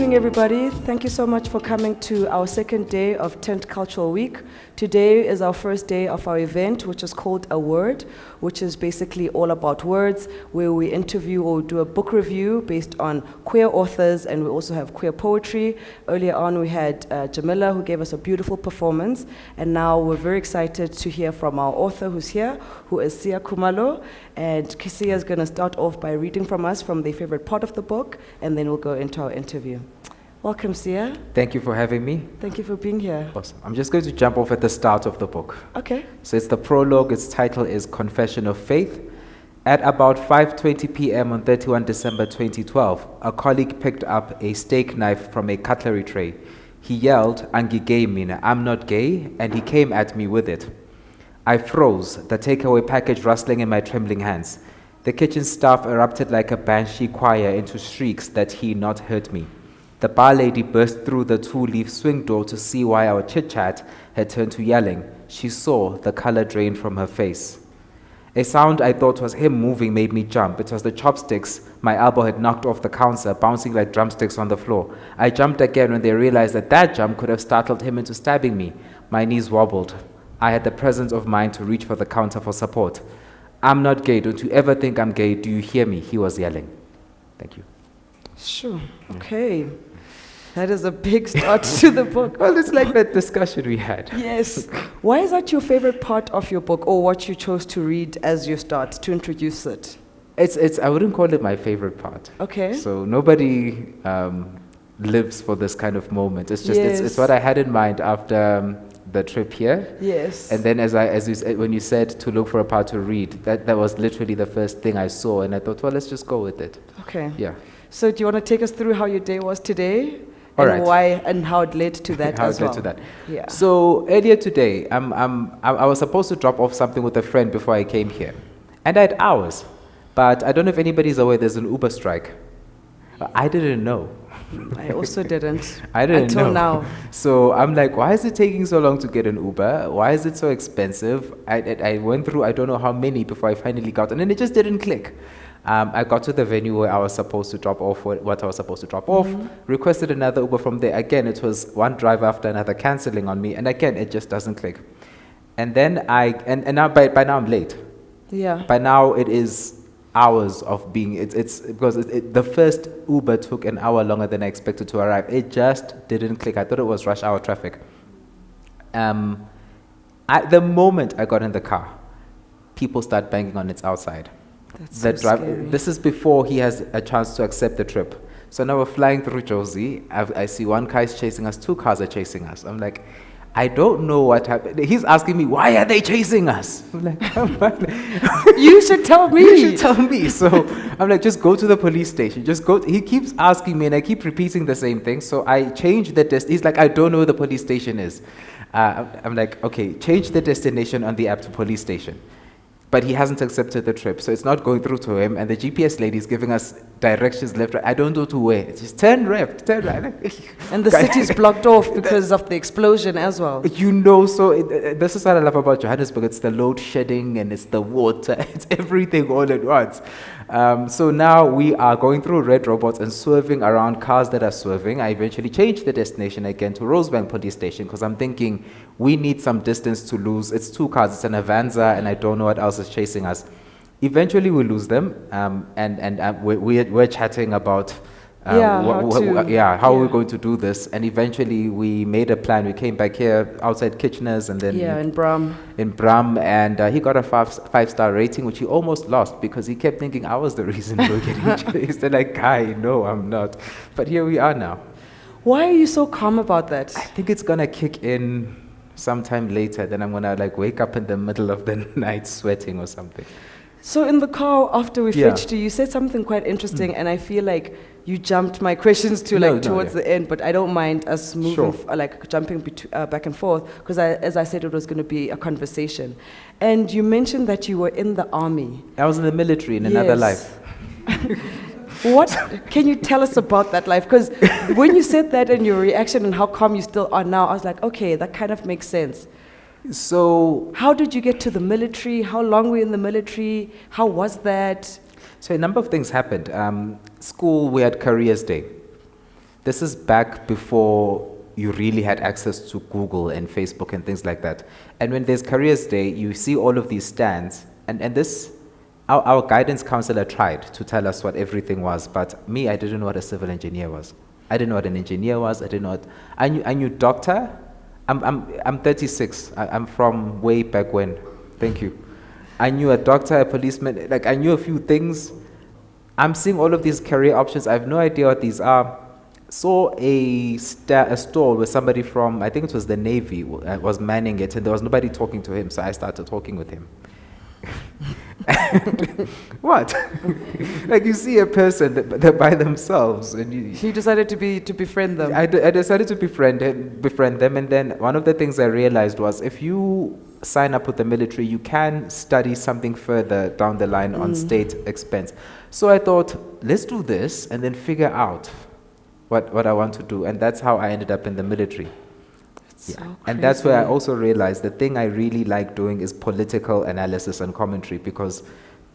evening, everybody. Thank you so much for coming to our second day of Tent Cultural Week. Today is our first day of our event, which is called A Word, which is basically all about words, where we interview or do a book review based on queer authors, and we also have queer poetry. Earlier on, we had Jamila, who gave us a beautiful performance, and now we're very excited to hear from our author who's here, who is Siya Khumalo. And Siya is going to start off by reading from us from their favorite part of the book, and then we'll go into our interview. Welcome, Siya. Thank you for having me. Thank you for being here. Awesome. I'm just going to jump off at the start of the book. Okay. So it's the prologue. Its title is Confession of Faith. At about 5:20 p.m. on 31 December 2012, a colleague picked up a steak knife from a cutlery tray. He yelled, "Angi gay mina, I'm not gay," and he came at me with it. I froze, the takeaway package rustling in my trembling hands. The kitchen staff erupted like a banshee choir into shrieks that he not hurt me. The bar lady burst through the two-leaf swing door to see why our chit-chat had turned to yelling. She saw the color drain from her face. A sound I thought was him moving made me jump. It was the chopsticks my elbow had knocked off the counter, bouncing like drumsticks on the floor. I jumped again when they realized that jump could have startled him into stabbing me. My knees wobbled. I had the presence of mind to reach for the counter for support. "I'm not gay. Don't you ever think I'm gay. Do you hear me?" he was yelling. Thank you. Sure. Okay. That is a big start to the book. Well, it's like that discussion we had. Yes. Why is that your favorite part of your book, or what you chose to read as you start to introduce it? I wouldn't call it my favorite part. Okay. So nobody lives for this kind of moment. It's just, it's what I had in mind after the trip here. Yes. And then when you said to look for a part to read, that was literally the first thing I saw, and I thought, well, let's just go with it. Okay. Yeah. So do you want to take us through how your day was today? All and right. Why and how it led to that how as it led well? to that. Yeah. So earlier today, I was supposed to drop off something with a friend before I came here. And I had hours. But I don't know if anybody's aware there's an Uber strike. I didn't know. I also didn't. I didn't until know. now. So I'm like, why is it taking so long to get an Uber? Why is it so expensive? I went through I don't know how many before I finally got, and then it just didn't click. I got to the venue where I was supposed to drop off what I was supposed to drop off, requested another Uber from there. Again, it was one driver after another canceling on me, and again, it just doesn't click. And then now by now I'm late. Yeah. By now it is hours of being, it's because the first Uber took an hour longer than I expected to arrive. It just didn't click. I thought it was rush hour traffic. At the moment I got in the car, people start banging on its outside. That's so scary. This is before he has a chance to accept the trip. So now we're flying through Jozi. I see one car is chasing us, two cars are chasing us. I'm like, I don't know what happened. He's asking me, why are they chasing us? I'm like, you should tell me. You should tell me. So I'm like, just go to the police station. Just go. He keeps asking me, and I keep repeating the same thing. So I change the He's like, I don't know where the police station is. I'm like, okay, change the destination on the app to police station. But he hasn't accepted the trip, so it's not going through to him. And the GPS lady is giving us directions left, right. I don't know to where. It's just turn left, turn right. And the city's blocked off because of the explosion as well. You know, so this is what I love about Johannesburg. It's the load shedding and it's the water. It's everything all at once. So now we are going through red robots and swerving around cars that are swerving. I eventually changed the destination again to Rosebank Police Station because I'm thinking we need some distance to lose. It's two cars. It's an Avanza and I don't know what else is chasing us. Eventually we lose them and we're chatting about how we're going to do this. And eventually we made a plan. We came back here outside Kitchener's and then in Brum. And he got a five-star rating, which he almost lost because he kept thinking I was the reason we were getting chased. And like, guy, no, I'm not. But here we are now. Why are you so calm about that? I think it's gonna kick in sometime later. Then I'm gonna like wake up in the middle of the night sweating or something. So in the car after we fetched you said something quite interesting, and I feel like you jumped my questions to towards the end, but I don't mind us moving, jumping back and forth, because as I said, it was going to be a conversation. And you mentioned that you were in the army. I was in the military in another life. What can you tell us about that life? Because when you said that and your reaction and how calm you still are now, I was like, okay, that kind of makes sense. So how did you get to the military? How long were you in the military? How was that? So a number of things happened. School, we had Careers Day. this is back before you really had access to Google and Facebook and things like that. And when there's Careers Day, you see all of these stands, and this, our guidance counselor tried to tell us what everything was, but me, I didn't know what a civil engineer was. I didn't know what an engineer was. I didn't know what, I knew doctor. I'm 36. I'm from way back when. Thank you. I knew a doctor, a policeman, like I knew a few things. I'm seeing all of these career options. I have no idea what these are. Saw a stall where somebody from, I think it was the Navy, was manning it, and there was nobody talking to him, so I started talking with him. What? Like you see a person they're by themselves, and you decided to befriend them. I decided to befriend them, and then one of the things I realized was if you sign up with the military, you can study something further down the line on state expense. So I thought, let's do this and then figure out what I want to do, and that's how I ended up in the military. So and that's where I also realized the thing I really like doing is political analysis and commentary, because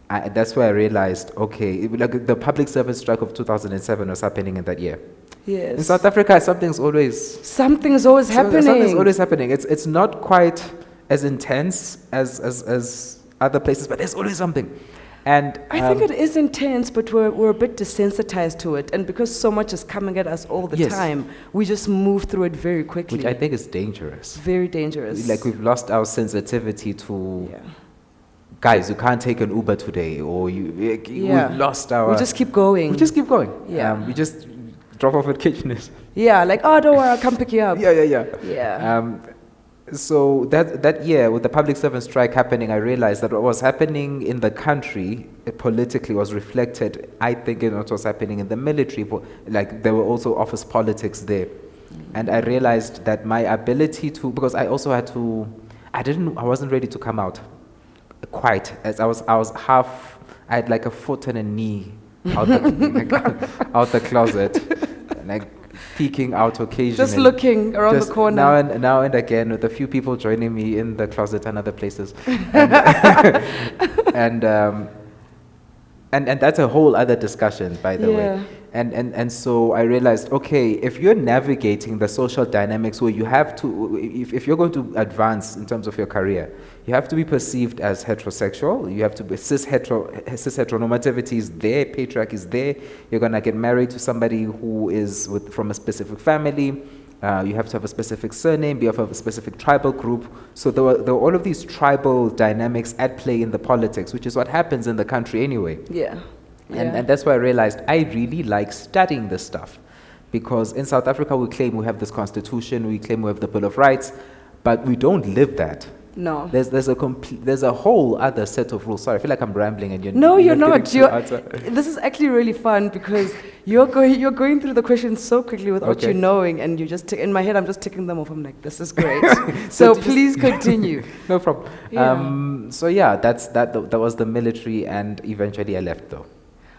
that's where I realized, okay, like the public service strike of 2007 was happening in that year. Yes. In South Africa, something's always happening. Something's always happening. It's not quite as intense as other places, but there's always something. And I think it is intense, but we're a bit desensitized to it, and because so much is coming at us all the time, we just move through it very quickly. Which I think is dangerous. Very dangerous. Like we've lost our sensitivity to, guys, you can't take an Uber today, or we've lost our. We just keep going. Yeah. We just drop off at Kitcheners. Yeah, like, oh, don't worry, I'll come pick you up. Yeah. So that year, with the public servant strike happening, I realized that what was happening in the country politically was reflected, I think, in what was happening in the military. Like there were also office politics there. And I realized that my ability to, because I also had to, I wasn't ready to come out quite, as I was half, I had like a foot and a knee out the closet. Like, peeking out occasionally. Just looking around the corner. Now and again, with a few people joining me in the closet and other places. And that's a whole other discussion, by the way. And so I realized, okay, if you're navigating the social dynamics where you have to, if you're going to advance in terms of your career, you have to be perceived as heterosexual. You have to be cis heteronormativity is there, patriarchy is there. You're going to get married to somebody who is from a specific family. You have to have a specific surname. You have to have a specific tribal group. So there were all of these tribal dynamics at play in the politics, which is what happens in the country anyway. And that's why I realized I really like studying this stuff, because in South Africa we claim we have this constitution, we claim we have the Bill of Rights, but we don't live that. No. There's a whole other set of rules. Sorry, I feel like I'm rambling and you're No, you're not. This is actually really fun because you're going through the questions so quickly without you knowing, and you just in my head I'm just ticking them off. I'm like, this is great. So please continue. No problem. So yeah, that was the military, and eventually I left though.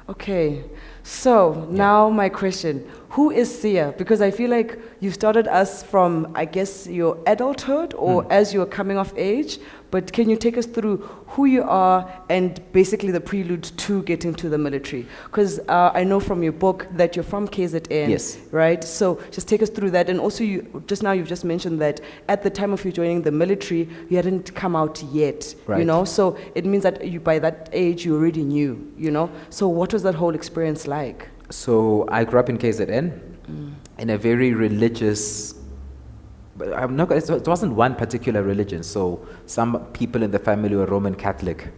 Okay, so now my question, who is Siya? Because I feel like you started us from, I guess, your adulthood or as you were coming of age, but can you take us through who you are and basically the prelude to getting to the military? Because I know from your book that you're from KZN, right? So just take us through that. And also, you've just mentioned that at the time of you joining the military, you hadn't come out yet, you know? So it means that by that age, you already knew, you know? So what was that whole experience like? So I grew up in KZN in a very religious, it wasn't one particular religion. So some people in the family were Roman Catholic,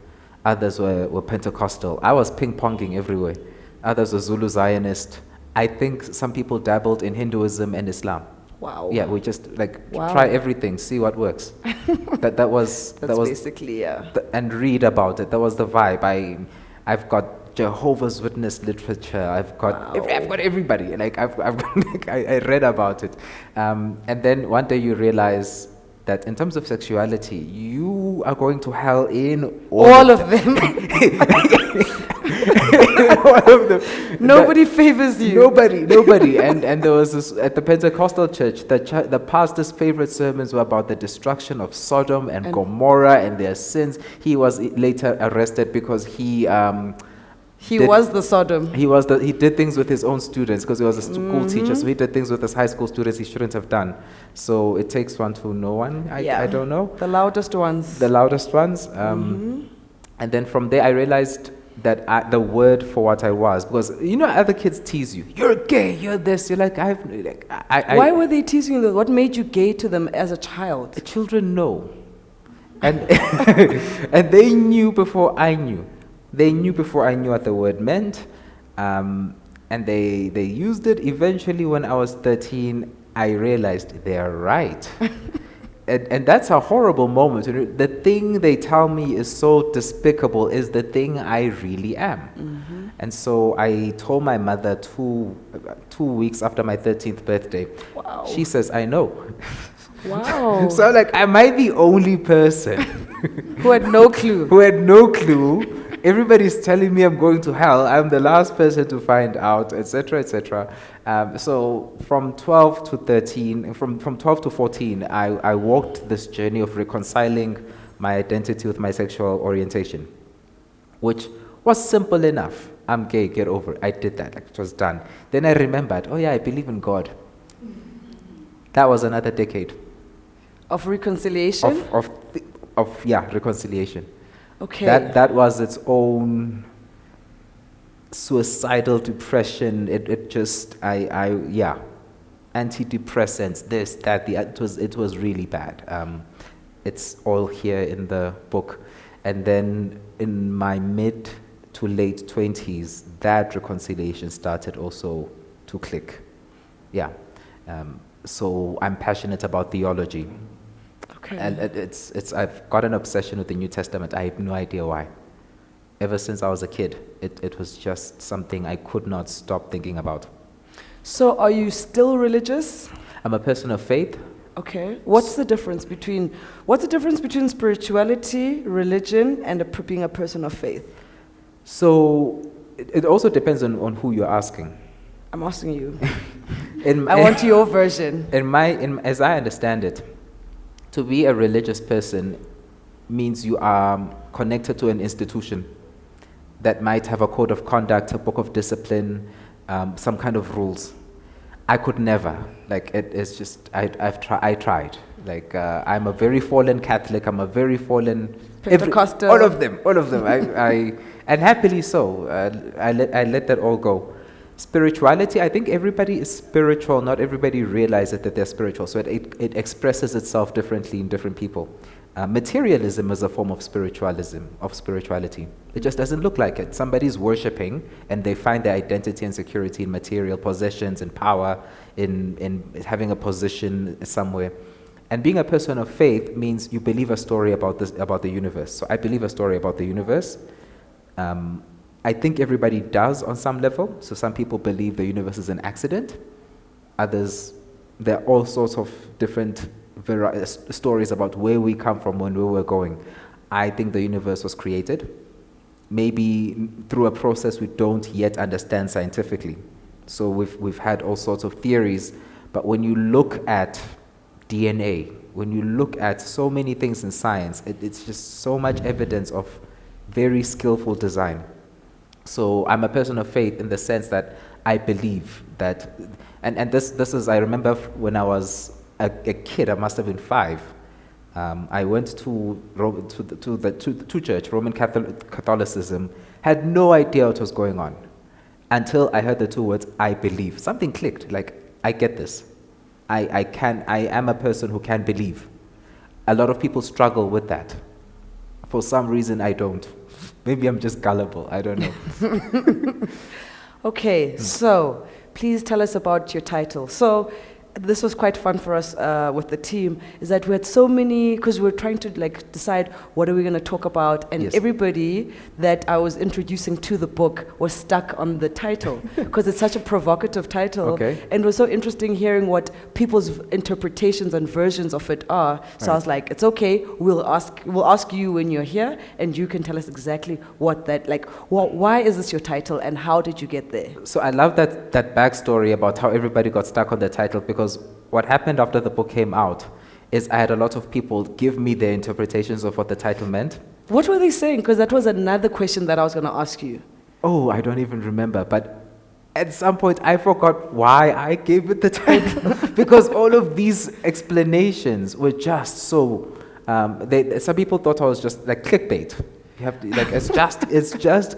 others were Pentecostal. I was ping-ponging everywhere. Others were Zulu Zionist. I think some people dabbled in Hinduism and Islam. Wow. Yeah, we just try everything, see what works. that was basically and read about it. That was the vibe. I've got Jehovah's Witness literature. I've got everybody. Like I read about it, and then one day you realize that in terms of sexuality, you are going to hell in all of them. All of them. Nobody favors you. Nobody. And there was this at the Pentecostal church. The pastor's favorite sermons were about the destruction of Sodom and Gomorrah and their sins. He was later arrested because he He was the Sodom. He did things with his own students because he was a school teacher, so he did things with his high school students he shouldn't have done. So it takes one to know one. I don't know. The loudest ones. The loudest ones. And then from there I realized that the word for what I was, because you know other kids tease you. You're gay. You're this. You're like Why were they teasing you? What made you gay to them as a child? The children know, and and they knew before I knew. They knew before I knew what the word meant, and they used it. Eventually, when I was 13, I realized they're right. And that's a horrible moment. The thing they tell me is so despicable is the thing I really am. And so I told my mother 2 weeks after my 13th birthday. Wow. She says, I know. Wow. So like, am I the only person who had no clue? Who had no clue? Everybody's telling me I'm going to hell. I'm the last person to find out, etc., etc. So from 12 to 13, from 12 to 14, I walked this journey of reconciling my identity with my sexual orientation, which was simple enough. I'm gay, get over it. I did that, like it was done. Then I remembered, oh yeah, I believe in God. That was another decade. Of reconciliation? Of reconciliation. Okay. That was its own suicidal depression. It just antidepressants, this, that, it was really bad. It's all here in the book. And then in my mid to late 20s, that reconciliation started also to click. Yeah. So I'm passionate about theology. Okay. And I've got an obsession with the New Testament. I have no idea why. Ever since I was a kid, it was just something I could not stop thinking about. So are you still religious? I'm a person of faith. Okay. What's the difference between spirituality, religion, and being a person of faith? So it also depends on who you're asking. I'm asking you. I want your version. As I understand it, to be a religious person means you are connected to an institution that might have a code of conduct, a book of discipline, some kind of rules. I could never. Like, it's just, I tried. Like, I'm a very fallen Catholic, I'm a very fallen... Pentecostal. All of them. And happily so. I let that all go. Spirituality, I think everybody is spiritual, not everybody realizes that they're spiritual, so it expresses itself differently in different people. Materialism is a form of spirituality. It just doesn't look like it. Somebody's worshipping and they find their identity and security in material possessions and power, in having a position somewhere. And being a person of faith means you believe a story about the universe. So I believe a story about the universe. I think everybody does on some level. So some people believe the universe is an accident. Others, there are all sorts of different stories about where we come from, when we were going. I think the universe was created, maybe through a process we don't yet understand scientifically. So we've had all sorts of theories, but when you look at DNA, when you look at so many things in science, it's just so much evidence of very skillful design. So I'm a person of faith in the sense that I believe that, and this is, I remember when I was a kid, I must have been 5. I went to church, Roman Catholicism, had no idea what was going on until I heard the 2 words, I believe. Something clicked, like, I get this. I am a person who can believe. A lot of people struggle with that. For some reason, I don't. Maybe I'm just gullible, I don't know. Okay, so please tell us about your title. So this was quite fun for us with the team, is that we had so many, because we were trying to decide what are we going to talk about, and yes, everybody that I was introducing to the book was stuck on the title, because it's such a provocative title, okay, and it was so interesting hearing what people's interpretations and versions of it are. So I was like, it's okay, we'll ask you when you're here, and you can tell us exactly what that, why is this your title, and how did you get there? So I love that backstory about how everybody got stuck on the title, because what happened after the book came out is I had a lot of people give me their interpretations of what the title meant. What were they saying? Because that was another question that I was going to ask you. Oh, I don't even remember, but at some point I forgot why I gave it the title because all of these explanations were just so. Some people thought I was just like clickbait. You have to, like it's just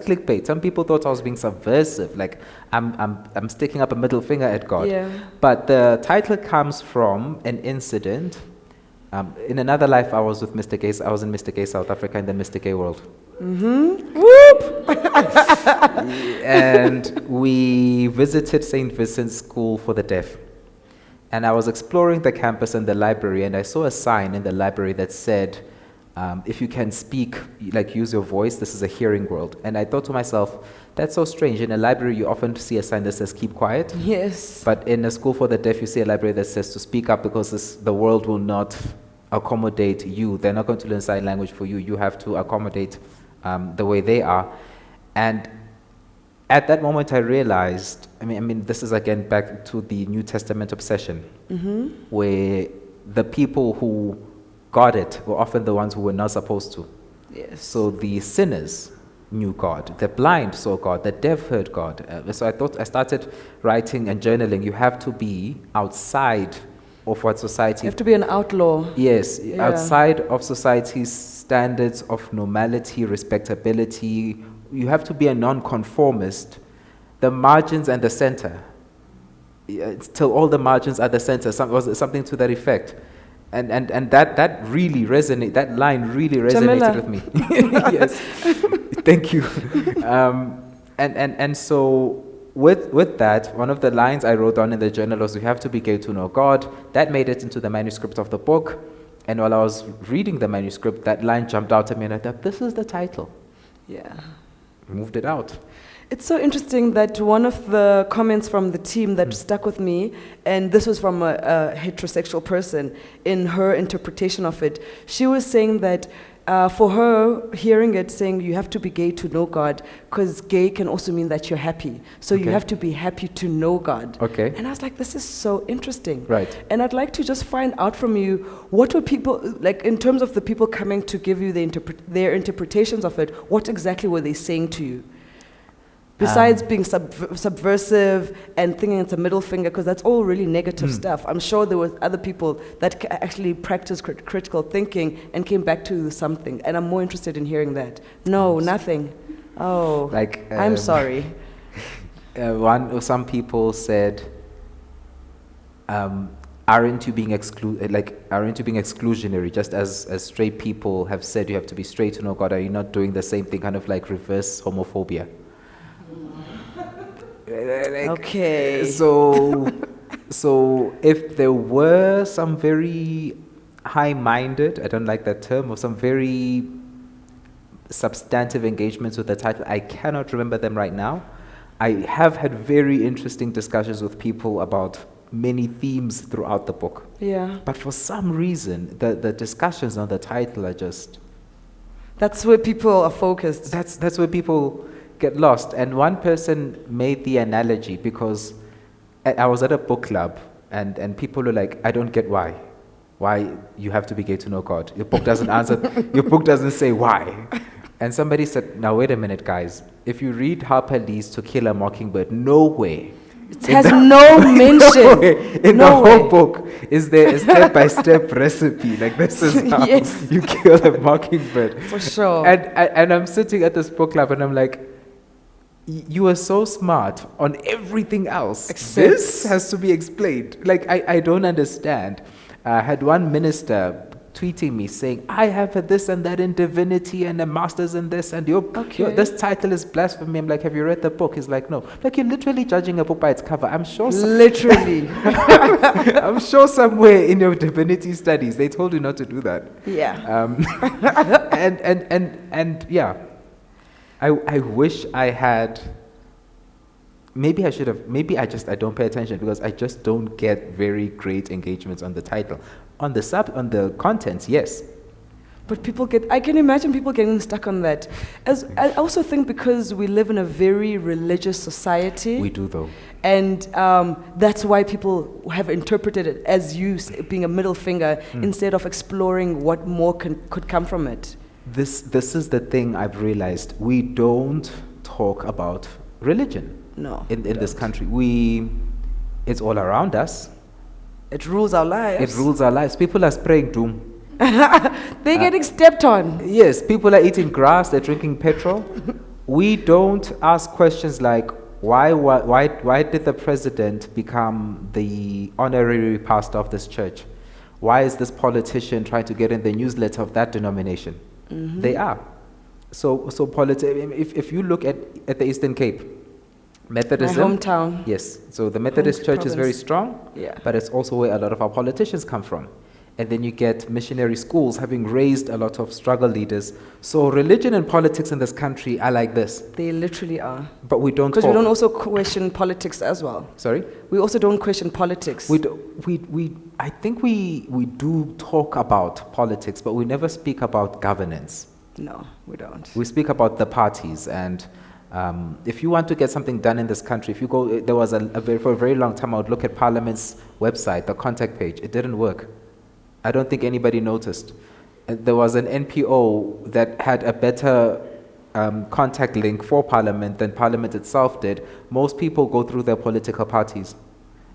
clickbait. Some people thought I was being subversive, like I'm sticking up a middle finger at God. Yeah. But the title comes from an incident. In another life, I was with Mr. Gay. I was in Mr. Gay South Africa and then Mr. Gay World. Mm-hmm. Whoop! And we visited St. Vincent's School for the Deaf. And I was exploring the campus and the library, and I saw a sign in the library that said, if you can speak, like use your voice, this is a hearing world. And I thought to myself, that's so strange. In a library, you often see a sign that says keep quiet. Yes. But in a school for the deaf, you see a library that says to speak up because the world will not accommodate you. They're not going to learn sign language for you. You have to accommodate the way they are. And at that moment, I realized, I mean, this is again back to the New Testament obsession, where the people who got it were often the ones who were not supposed to. Yes. So the sinners knew God, the blind saw God, the deaf heard God. So I started writing and journaling. You have to be outside of what society... You have to be an outlaw. Yes, Yeah. outside of society's standards of normality, respectability. You have to be a non-conformist. The margins and the center. Till all the margins are the center. Something to that effect. And that really resonated. That line really resonated with me. Yes, thank you. And so with that, one of the lines I wrote down in the journal was, "You have to be gay to know God." That made it into the manuscript of the book. And while I was reading the manuscript, that line jumped out at me, and I thought, "This is the title." Yeah. Moved it out. It's so interesting that one of the comments from the team that stuck with me, and this was from a heterosexual person, in her interpretation of it, she was saying that for her, hearing it saying you have to be gay to know God, because gay can also mean that you're happy. So you have to be happy to know God. Okay. And I was like, this is so interesting. Right. And I'd like to just find out from you, what were people, like in terms of the people coming to give you their interpretations of it, what exactly were they saying to you? Besides being subversive and thinking it's a middle finger, because that's all really negative stuff. I'm sure there were other people that actually practiced critical thinking and came back to something. And I'm more interested in hearing that. No, nothing. Oh, Like I'm sorry. Some people said, aren't you being exclusionary? Just as straight people have said you have to be straight to know God, are you not doing the same thing, kind of like reverse homophobia? Okay. So if there were some very high-minded, I don't like that term, or some very substantive engagements with the title, I cannot remember them right now. I have had very interesting discussions with people about many themes throughout the book. Yeah. But for some reason, the discussions on the title are just... That's where people are focused. That's where people get lost. And one person made the analogy, because I was at a book club and people were like, I don't get why you have to be gay to know God. Your book doesn't answer, your book doesn't say why. And somebody said, now wait a minute, guys. If you read Harper Lee's To Kill a Mockingbird, nowhere, it has no mention. In the whole book is there a step-by-step recipe. Like, this is how you kill a mockingbird. For sure. And I'm sitting at this book club and I'm like, you are so smart on everything else. Except this has to be explained. Like, I don't understand. I had one minister tweeting me saying, I have a this and that in divinity and a master's in this, and this title is blasphemy. I'm like, have you read the book? He's like, no. Like, you're literally judging a book by its cover. I'm sure. Literally. I'm sure somewhere in your divinity studies they told you not to do that. Yeah. And yeah, I wish I had. Maybe I should have. Maybe I don't pay attention because I just don't get very great engagements on the title. On the contents, yes. But I can imagine people getting stuck on that. I also think because we live in a very religious society. We do, though. And that's why people have interpreted it as you being a middle finger instead of exploring what more could come from it. This is the thing I've realized. We don't talk about religion No. in we this don't. country. It's all around us. It rules our lives. It rules our lives. People are spraying doom. They're getting stepped on. Yes, people are eating grass, they're drinking petrol. We don't ask questions like, why did the president become the honorary pastor of this church? Why is this politician trying to get in the newsletter of that denomination? They are. So if you look at the Eastern Cape, Methodism. My hometown. Yes. So the Methodist Church is very province. strong, Yeah. but it's also where a lot of our politicians come from. And then you get missionary schools having raised a lot of struggle leaders. So religion and politics in this country are like this, They literally are. but we don't Because talk. we don't also question politics as well. Sorry? We also don't question politics. I think we do talk about politics, but we never speak about governance. No, we don't. We speak about the parties, and if you want to get something done in this country, if you go, there was for a very long time, I would look at Parliament's website, the contact page. It didn't work. I don't think anybody noticed. There was an NPO that had a better contact link for Parliament than Parliament itself did. Most people go through their political parties.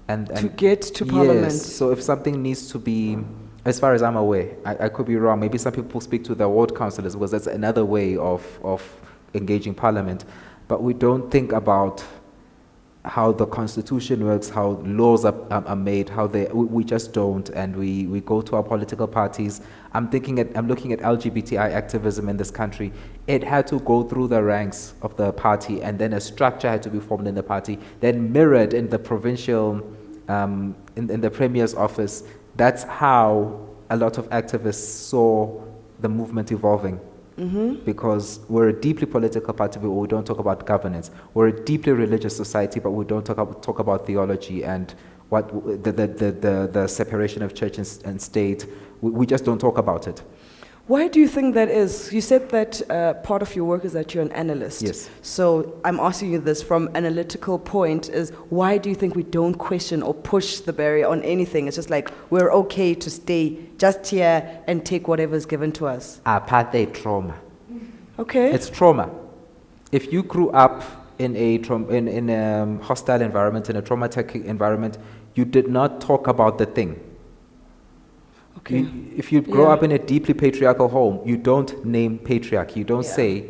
And To get to Parliament. Yes, so if something needs to be, as far as I'm aware, I could be wrong, maybe some people speak to their ward councillors because that's another way of engaging Parliament. But we don't think about how the Constitution works, how laws are made, we just don't, and we go to our political parties. I'm looking at LGBTI activism in this country. It had to go through the ranks of the party, and then a structure had to be formed in the party, then mirrored in the provincial, in the Premier's office. That's how a lot of activists saw the movement evolving. Because we're a deeply political party, but we don't talk about governance. We're a deeply religious society, but we don't talk about theology and what the separation of church and state. We just don't talk about it. Why do you think that is? You said that part of your work is that you're an analyst. Yes. So I'm asking you this from an analytical point is why do you think we don't question or push the barrier on anything? It's just like we're okay to stay just here and take whatever is given to us. Apartheid trauma. Okay. It's trauma. If you grew up in a hostile environment, in a traumatic environment, you did not talk about the thing. Okay. If you grow up in a deeply patriarchal home, you don't name patriarchy. You don't say,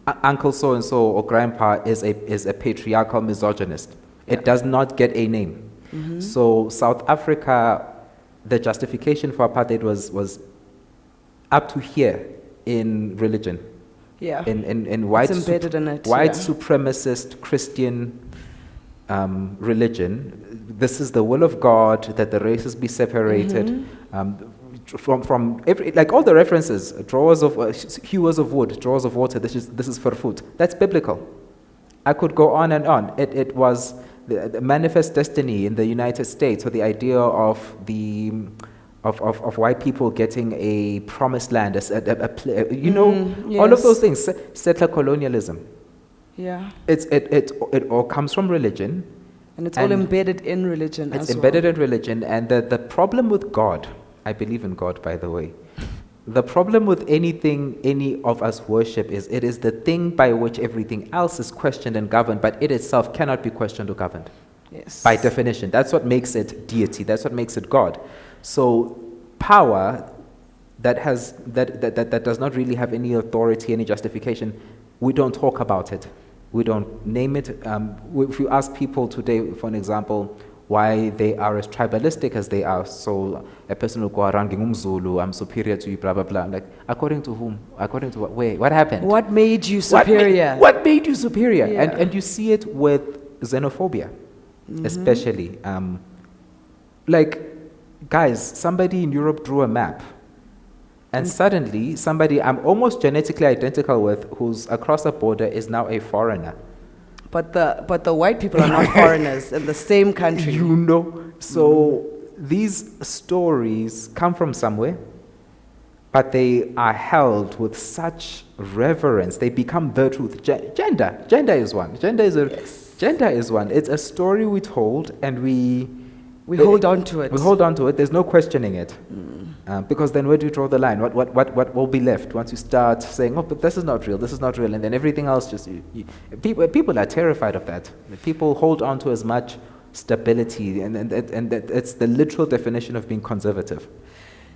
Uncle so-and-so or Grandpa is a patriarchal misogynist. It does not get a name. So South Africa, the justification for apartheid was up to here in religion. Yeah. In white, It's embedded in it, white yeah. supremacist Christian religion. This is the will of God that the races be separated. From every, like all the references, drawers of hewers of wood, drawers of water. This is for food. That's biblical. I could go on and on. It was the manifest destiny in the United States, or the idea of white people getting a promised land, all of those things. Settler colonialism. Yeah. It all comes from religion. And it's all embedded in religion It's as embedded well. in religion. And the problem with God, I believe in God, by the way. The problem with anything any of us worship is it is the thing by which everything else is questioned and governed, but it itself cannot be questioned or governed. Yes. By definition. That's what makes it deity. That's what makes it God. So power that does not really have any authority, any justification, we don't talk about it. We don't name it. If you ask people today, for an example, why they are as tribalistic as they are, so a person will go around, "Ngumzulu, I'm superior to you, blah, blah, blah." I'm like, according to whom? According to what? Where? What happened? What made you superior? What made you superior? Yeah. And you see it with xenophobia, especially. Like, guys, somebody in Europe drew a map. And suddenly, somebody I'm almost genetically identical with, who's across the border, is now a foreigner. But the white people are not foreigners in the same country. So these stories come from somewhere, but they are held with such reverence. They become the truth. Gender is one. Gender is one. It's a story we told, and we hold on to it. We hold on to it. There's no questioning it. Because then where do you draw the line? What will be left once you start saying, oh, but this is not real, and then everything else just, people are terrified of that. People hold on to as much stability, and it's the literal definition of being conservative.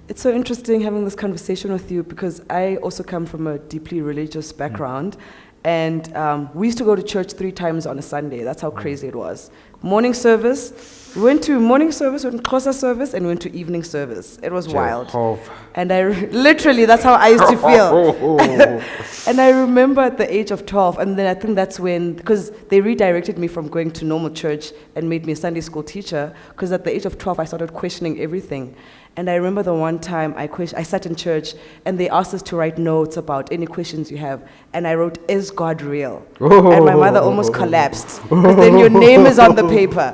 It's so interesting having this conversation with you because I also come from a deeply religious background. And we used to go to church 3 times on a Sunday. That's how crazy it was. Morning service. We went to morning service, went to Xhosa service, and went to evening service. It was wild. And literally, that's how I used to feel. And I remember at the age of 12, and then I think that's when, because they redirected me from going to normal church and made me a Sunday school teacher, because at the age of 12, I started questioning everything. And I remember the one time I sat in church and they asked us to write notes about any questions you have. And I wrote, "Is God real?" And my mother almost collapsed. Because then your name is on the paper,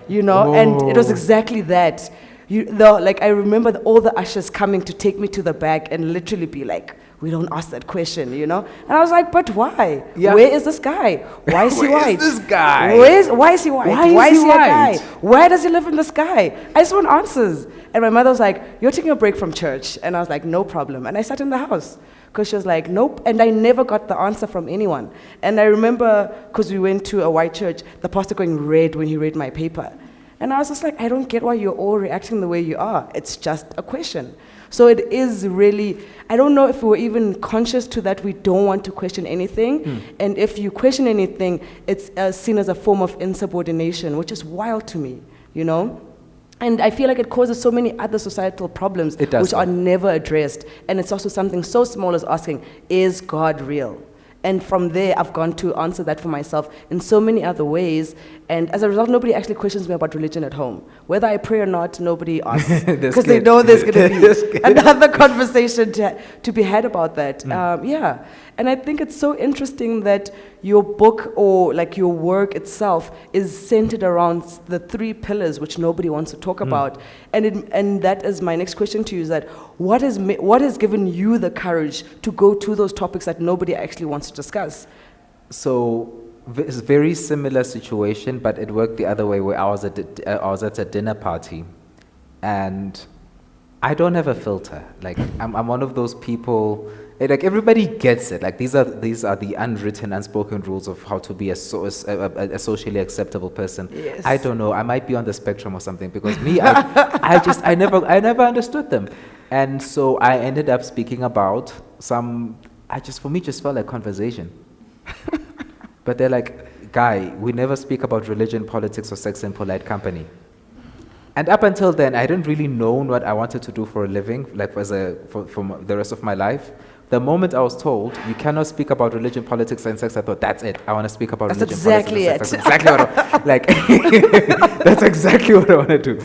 and it was exactly that. I remember all the ushers coming to take me to the back and literally be like, "We don't ask that question, And I was like, but why? Yeah. Where is this guy? Why is he white? Where is this guy? Why is he white? Why is he a guy? Why does he live in the sky? I just want answers. And my mother was like, "You're taking a break from church." And I was like, "No problem." And I sat in the house because she was like, "Nope." And I never got the answer from anyone. And I remember, because we went to a white church, the pastor going red when he read my paper. And I was just like, I don't get why you're all reacting the way you are. It's just a question. So it is really, I don't know if we're even conscious to that we don't want to question anything. And if you question anything, it's seen as a form of insubordination, which is wild to me, And I feel like it causes so many other societal problems which are never addressed. And it's also something so small as asking, is God real? And from there, I've gone to answer that for myself in so many other ways. And as a result, nobody actually questions me about religion at home. Whether I pray or not, nobody asks. Because they know there's going to be another conversation to be had about that. And I think it's so interesting that your book or your work itself is centered around the 3 pillars which nobody wants to talk about. And that is my next question to you, is that what has given you the courage to go to those topics that nobody actually wants to discuss? So it's a very similar situation, but it worked the other way, where I was at a dinner party, and I don't have a filter. I'm one of those people. Everybody gets it. These are the unwritten, unspoken rules of how to be a socially acceptable person. Yes. I don't know. I might be on the spectrum or something, because me, I never understood them, and so I ended up speaking about some. For me, just felt like conversation. But they're like, "Guy, we never speak about religion, politics, or sex in polite company." And up until then, I didn't really know what I wanted to do for a living, for the rest of my life. The moment I was told, you cannot speak about religion, politics, and sex, I thought, that's it. I want to speak about religion, exactly politics, and sex. That's exactly it. That's exactly what I want to do.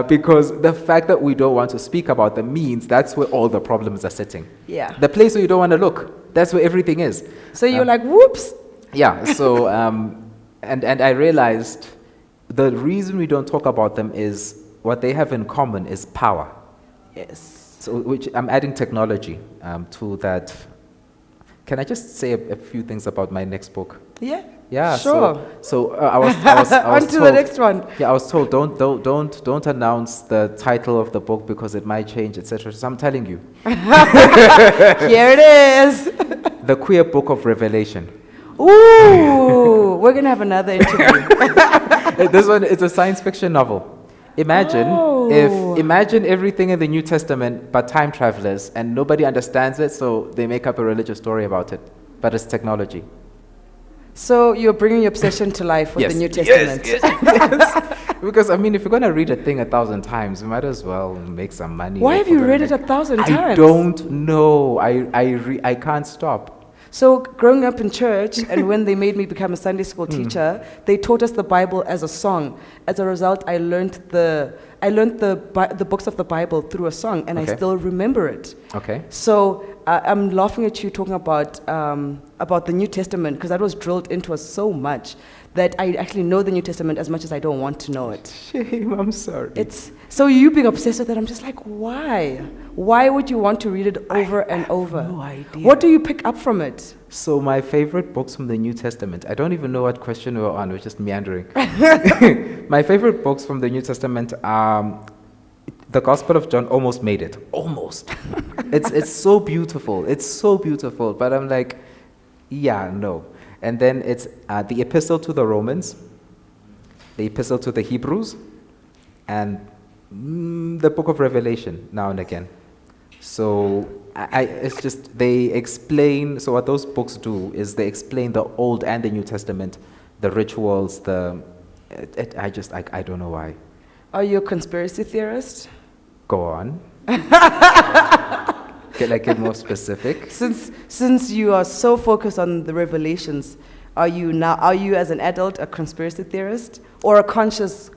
Because the fact that we don't want to speak about them means that's where all the problems are sitting. Yeah. The place where you don't want to look, that's where everything is. So you're like, whoops. Yeah, so, and I realized the reason we don't talk about them is what they have in common is power. Yes. So, which I'm adding technology to that. Can I just say a few things about my next book? Yeah. Yeah. Sure. So I was on to the next one. Yeah, I was told don't announce the title of the book because it might change, etc. So I'm telling you. Here it is. The Queer Book of Revelation. Ooh, we're gonna have another interview. This one is a science fiction novel. Imagine everything in the New Testament but time travelers, and nobody understands it, so they make up a religious story about it, but it's technology. So you're bringing your obsession to life with the New Testament. Yes. Because if you're going to read a thing 1,000 times, you might as well make some money. Why have you read it 1,000 times? I don't know. I can't stop. So growing up in church, and when they made me become a Sunday school teacher, they taught us the Bible as a song. As a result, I learned the books of the Bible through a song, and I still remember it. Okay. So I'm laughing at you talking about the New Testament, because that was drilled into us so much that I actually know the New Testament as much as I don't want to know it. Shame, I'm sorry. So you being obsessed with it, I'm just like, why? Why would you want to read it over and over? No idea. What do you pick up from it? So my favorite books from the New Testament, I don't even know what question we were on, we're just meandering. My favorite books from the New Testament are The Gospel of John almost made it. Almost. It's so beautiful. It's so beautiful. But I'm like, yeah, no. And then it's the Epistle to the Romans, the Epistle to the Hebrews, and the Book of Revelation now and again. So it's just, they explain, so what those books do is they explain the Old and the New Testament, the rituals, I don't know why. Are you a conspiracy theorist? Go on. Get more specific. Since you are so focused on the revelations, are you as an adult a conspiracy theorist or a conscious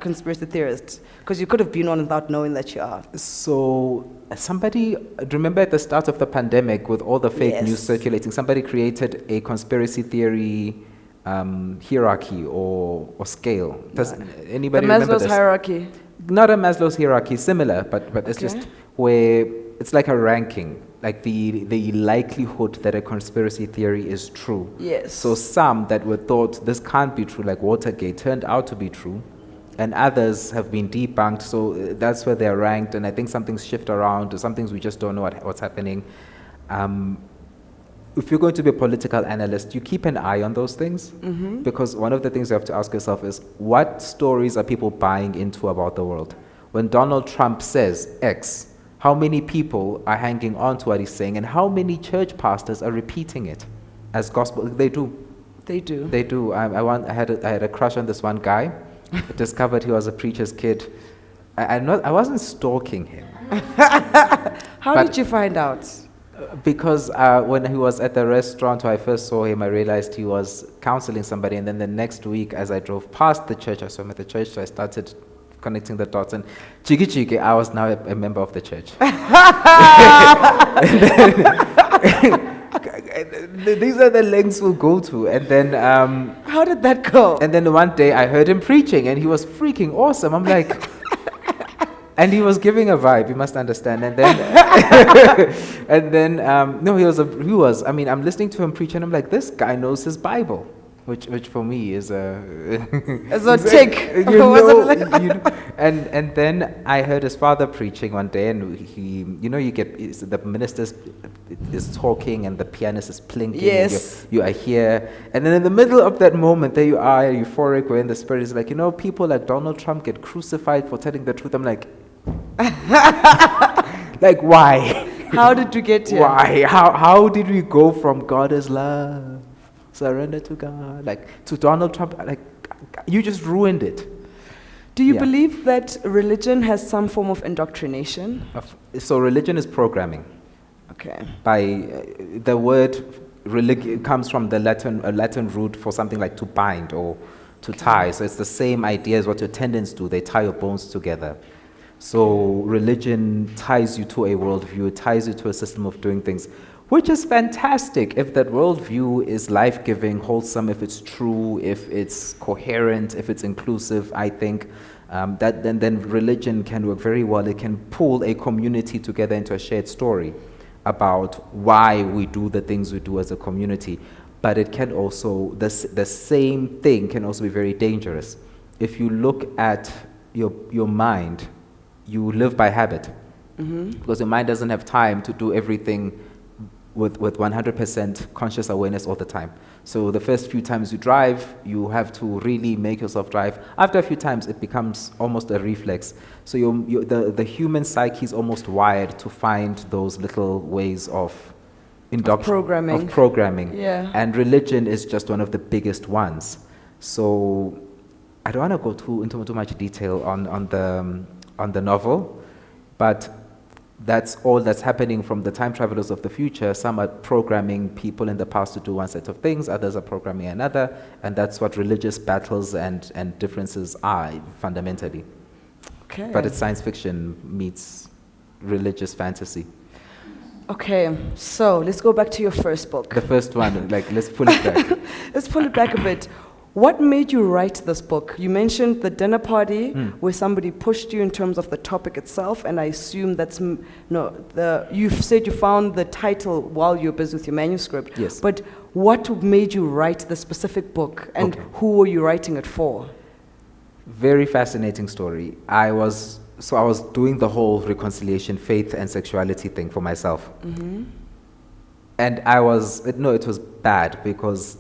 conspiracy theorist? Because you could have been one without knowing that you are. So somebody, remember at the start of the pandemic with all the fake news circulating, somebody created a conspiracy theory hierarchy or scale. Does anybody remember this? The Maslow's hierarchy. Not a Maslow's hierarchy, similar, but it's just where it's like a ranking, like the likelihood that a conspiracy theory is true. Yes. So some that were thought this can't be true, like Watergate, turned out to be true, and others have been debunked. So that's where they're ranked, and I think some things shift around, some things we just don't know what's happening. If you're going to be a political analyst, you keep an eye on those things, because one of the things you have to ask yourself is, what stories are people buying into about the world? When Donald Trump says X, how many people are hanging on to what he's saying, and how many church pastors are repeating it as gospel? They do. They do. They do. I had a crush on this one guy. I discovered he was a preacher's kid. I wasn't stalking him. How did you find out? Because when he was at the restaurant where I first saw him, I realized he was counseling somebody, and then the next week as I drove past the church, I saw him at the church, so I started connecting the dots, and chiki, I was now a member of the church. These are the lengths we'll go to. And then how did that go? And then one day I heard him preaching, and he was freaking awesome. I'm like, and he was giving a vibe, you must understand. And then and then no, he was I mean, I'm listening to him preach, and I'm like, this guy knows his Bible, which for me is a tick. And then I heard his father preaching one day, and he, you get the minister is talking and the pianist is plinking. Yes. You are here, and then in the middle of that moment, there you are, euphoric, where in the spirit is like, people like Donald Trump get crucified for telling the truth. I'm like, like, why? How did you get here? Why? How did we go from God is love, surrender to God, like, to Donald Trump? Like, you just ruined it. Do you believe that religion has some form of indoctrination? So religion is programming. Okay. By the word religion comes from the Latin root for something like to bind or to tie. So it's the same idea as what your tendons do. They tie your bones together. So religion ties you to a worldview, it ties you to a system of doing things, which is fantastic if that worldview is life-giving, wholesome, if it's true, if it's coherent, if it's inclusive. I think that then religion can work very well. It can pull a community together into a shared story about why we do the things we do as a community. But it can also, the same thing can also be very dangerous. If you look at your mind, you live by habit, because your mind doesn't have time to do everything with 100% conscious awareness all the time. So the first few times you drive, you have to really make yourself drive. After a few times, it becomes almost a reflex. So the human psyche is almost wired to find those little ways of programming. Yeah. And religion is just one of the biggest ones. So I don't want to go into too much detail on the novel, but that's all that's happening from the time travelers of the future. Some are programming people in the past to do one set of things, others are programming another, and that's what religious battles and differences are fundamentally. Okay. But it's science fiction meets religious fantasy. Okay, so let's go back to your first book. The first one, let's pull it back. Let's pull it back a bit. What made you write this book? You mentioned the dinner party where somebody pushed you in terms of the topic itself, and I assume that's you've said you found the title while you were busy with your manuscript. Yes. But what made you write the specific book, and who were you writing it for? Very fascinating story. I was so I was doing the whole reconciliation, faith and sexuality thing for myself. And it was bad because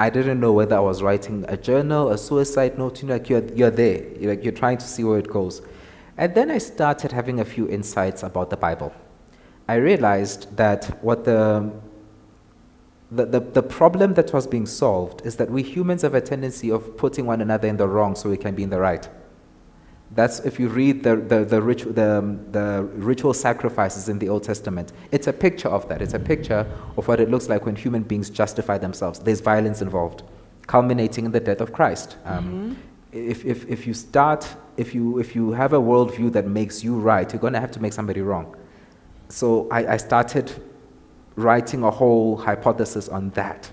I didn't know whether I was writing a journal, a suicide note, like you're there, you're trying to see where it goes. And then I started having a few insights about the Bible. I realized that what the problem that was being solved is that we humans have a tendency of putting one another in the wrong so we can be in the right. That's if you read the ritual sacrifices in the Old Testament. It's a picture of that. It's a picture of what it looks like when human beings justify themselves. There's violence involved, culminating in the death of Christ. If you have a worldview that makes you right, you're going to have to make somebody wrong. So I started writing a whole hypothesis on that.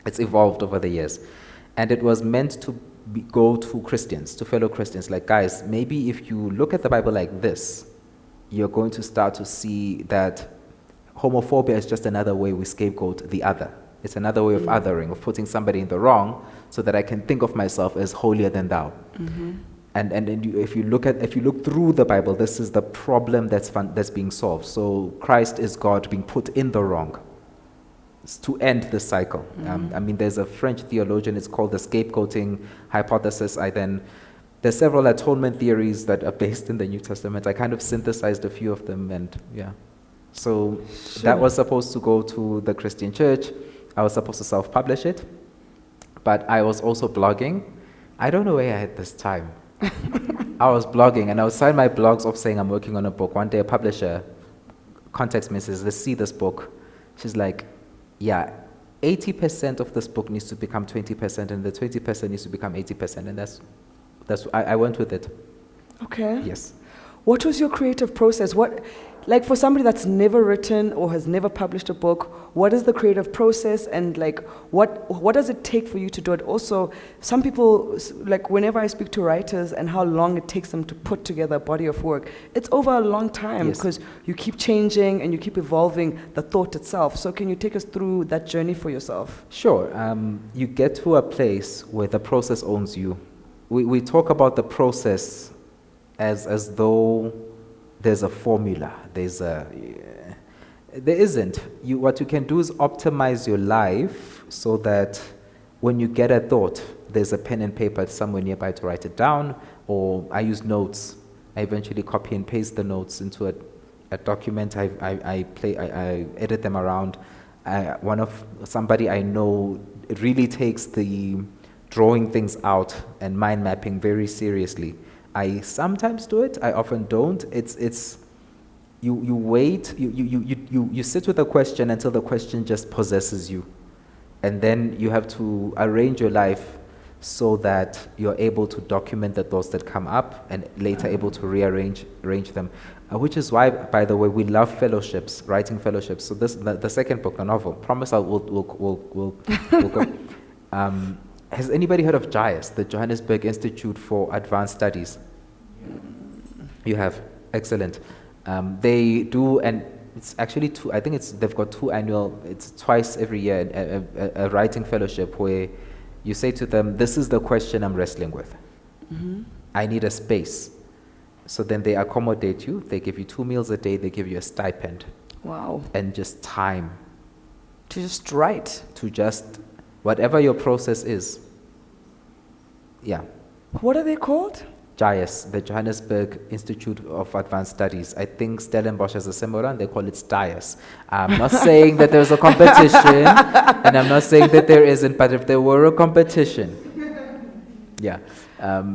It's evolved over the years, and it was meant to go to Christians, to fellow Christians, like, guys, maybe if you look at the Bible like this, you're going to start to see that homophobia is just another way we scapegoat the other. It's another way of othering, of putting somebody in the wrong so that I can think of myself as holier than thou. If you look through the Bible, this is the problem that's being solved. So Christ is God being put in the wrong. It's to end the cycle. There's a French theologian, it's called the scapegoating hypothesis. There's several atonement theories that are based in the New Testament. I kind of synthesized a few of them, and yeah. So that was supposed to go to the Christian church. I was supposed to self-publish it, but I was also blogging. I don't know where I had this time. I was blogging, and I would sign my blogs off saying I'm working on a book. One day a publisher contacts me and says, let's see this book. She's like, yeah, 80% of this book needs to become 20%, and the 20% needs to become 80%, and I went with it. Okay. Yes. What was your creative process? Like for somebody that's never written or has never published a book, what is the creative process, and like what does it take for you to do it? Also, some people, like whenever I speak to writers and how long it takes them to put together a body of work, it's over a long time because you keep changing and you keep evolving the thought itself. So can you take us through that journey for yourself? Sure. You get to a place where the process owns you. We talk about the process as though there's a formula. There isn't. What you can do is optimize your life so that when you get a thought, there's a pen and paper somewhere nearby to write it down, or I use notes. I eventually copy and paste the notes into a document. I edit them around. Somebody I know, it really takes the drawing things out and mind mapping very seriously. I sometimes do it. I often don't. You wait. You sit with a question until the question just possesses you, and then you have to arrange your life so that you're able to document the thoughts that come up and later able to arrange them. Which is why, by the way, we love fellowships, writing fellowships. So the second book, the novel. Promise we'll go. Has anybody heard of JIAS, the Johannesburg Institute for Advanced Studies? You have? Excellent. They do, and it's actually they've got it's twice every year, a writing fellowship where you say to them, this is the question I'm wrestling with. I need a space. So then they accommodate you, they give you 2 meals a day, they give you a stipend. Wow. And just time. To just write. To just, whatever your process is. Yeah. What are they called? JIAS, the Johannesburg Institute of Advanced Studies. I think Stellenbosch has a similar one. They call it STIAS. I'm not saying that there's a competition, and I'm not saying that there isn't, but if there were a competition, yeah.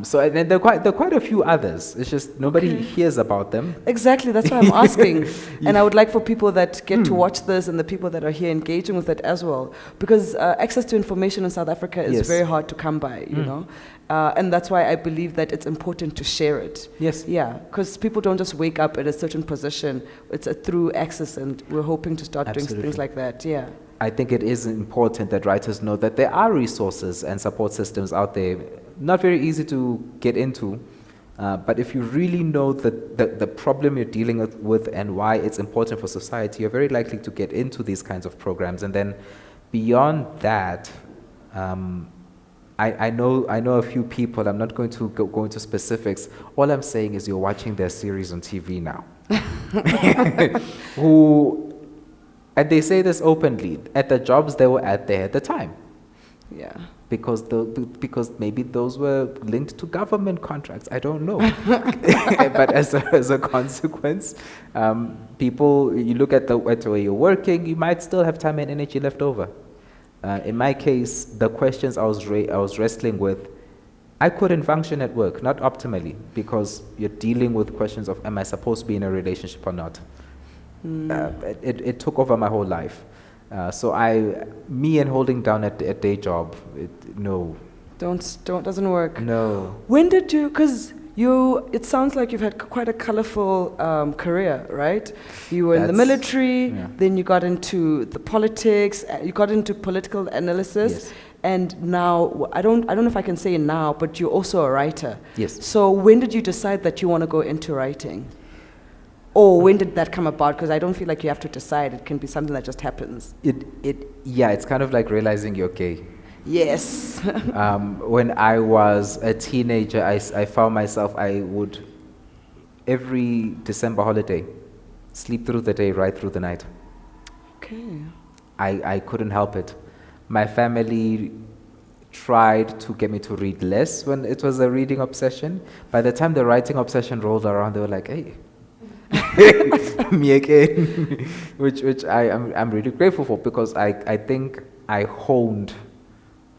So and then there are quite a few others. It's just nobody hears about them. Exactly, that's why I'm asking. And I would like for people that get to watch this and the people that are here engaging with it as well. Because access to information in South Africa is very hard to come by, you know. And that's why I believe that it's important to share it. Yes. Yeah, because people don't just wake up at a certain position. It's through access, and we're hoping to start doing things like that, yeah. I think it is important that writers know that there are resources and support systems out there. Not very easy to get into, but if you really know the problem you're dealing with and why it's important for society, you're very likely to get into these kinds of programs. And then beyond that, I know a few people. I'm not going to go into specifics. All I'm saying is you're watching their series on TV now. Who, and they say this openly, at the jobs they were at there at the time. Yeah. Because maybe those were linked to government contracts. I don't know. But as a consequence, people, you look at the way you're working, you might still have time and energy left over. In my case, the questions I was wrestling with, I couldn't function at work, not optimally, because you're dealing with questions of, am I supposed to be in a relationship or not? It took over my whole life. So me and holding down a day job, no. Doesn't work. No. When did you, because it sounds like you've had quite a colorful career, right? You were in the military, then you got into the politics, you got into political analysis, yes. And now, I don't know if I can say now, but you're also a writer. Yes. So when did you decide that you want to go into writing? Or when did that come about? Because I don't feel like you have to decide. It can be something that just happens. It's kind of like realizing you're gay. Yes. When I was a teenager, I found myself, I would, every December holiday, sleep through the day, right through the night. Okay. I couldn't help it. My family tried to get me to read less when it was a reading obsession. By the time the writing obsession rolled around, they were like, hey, me again. which I'm really grateful for, because I think I honed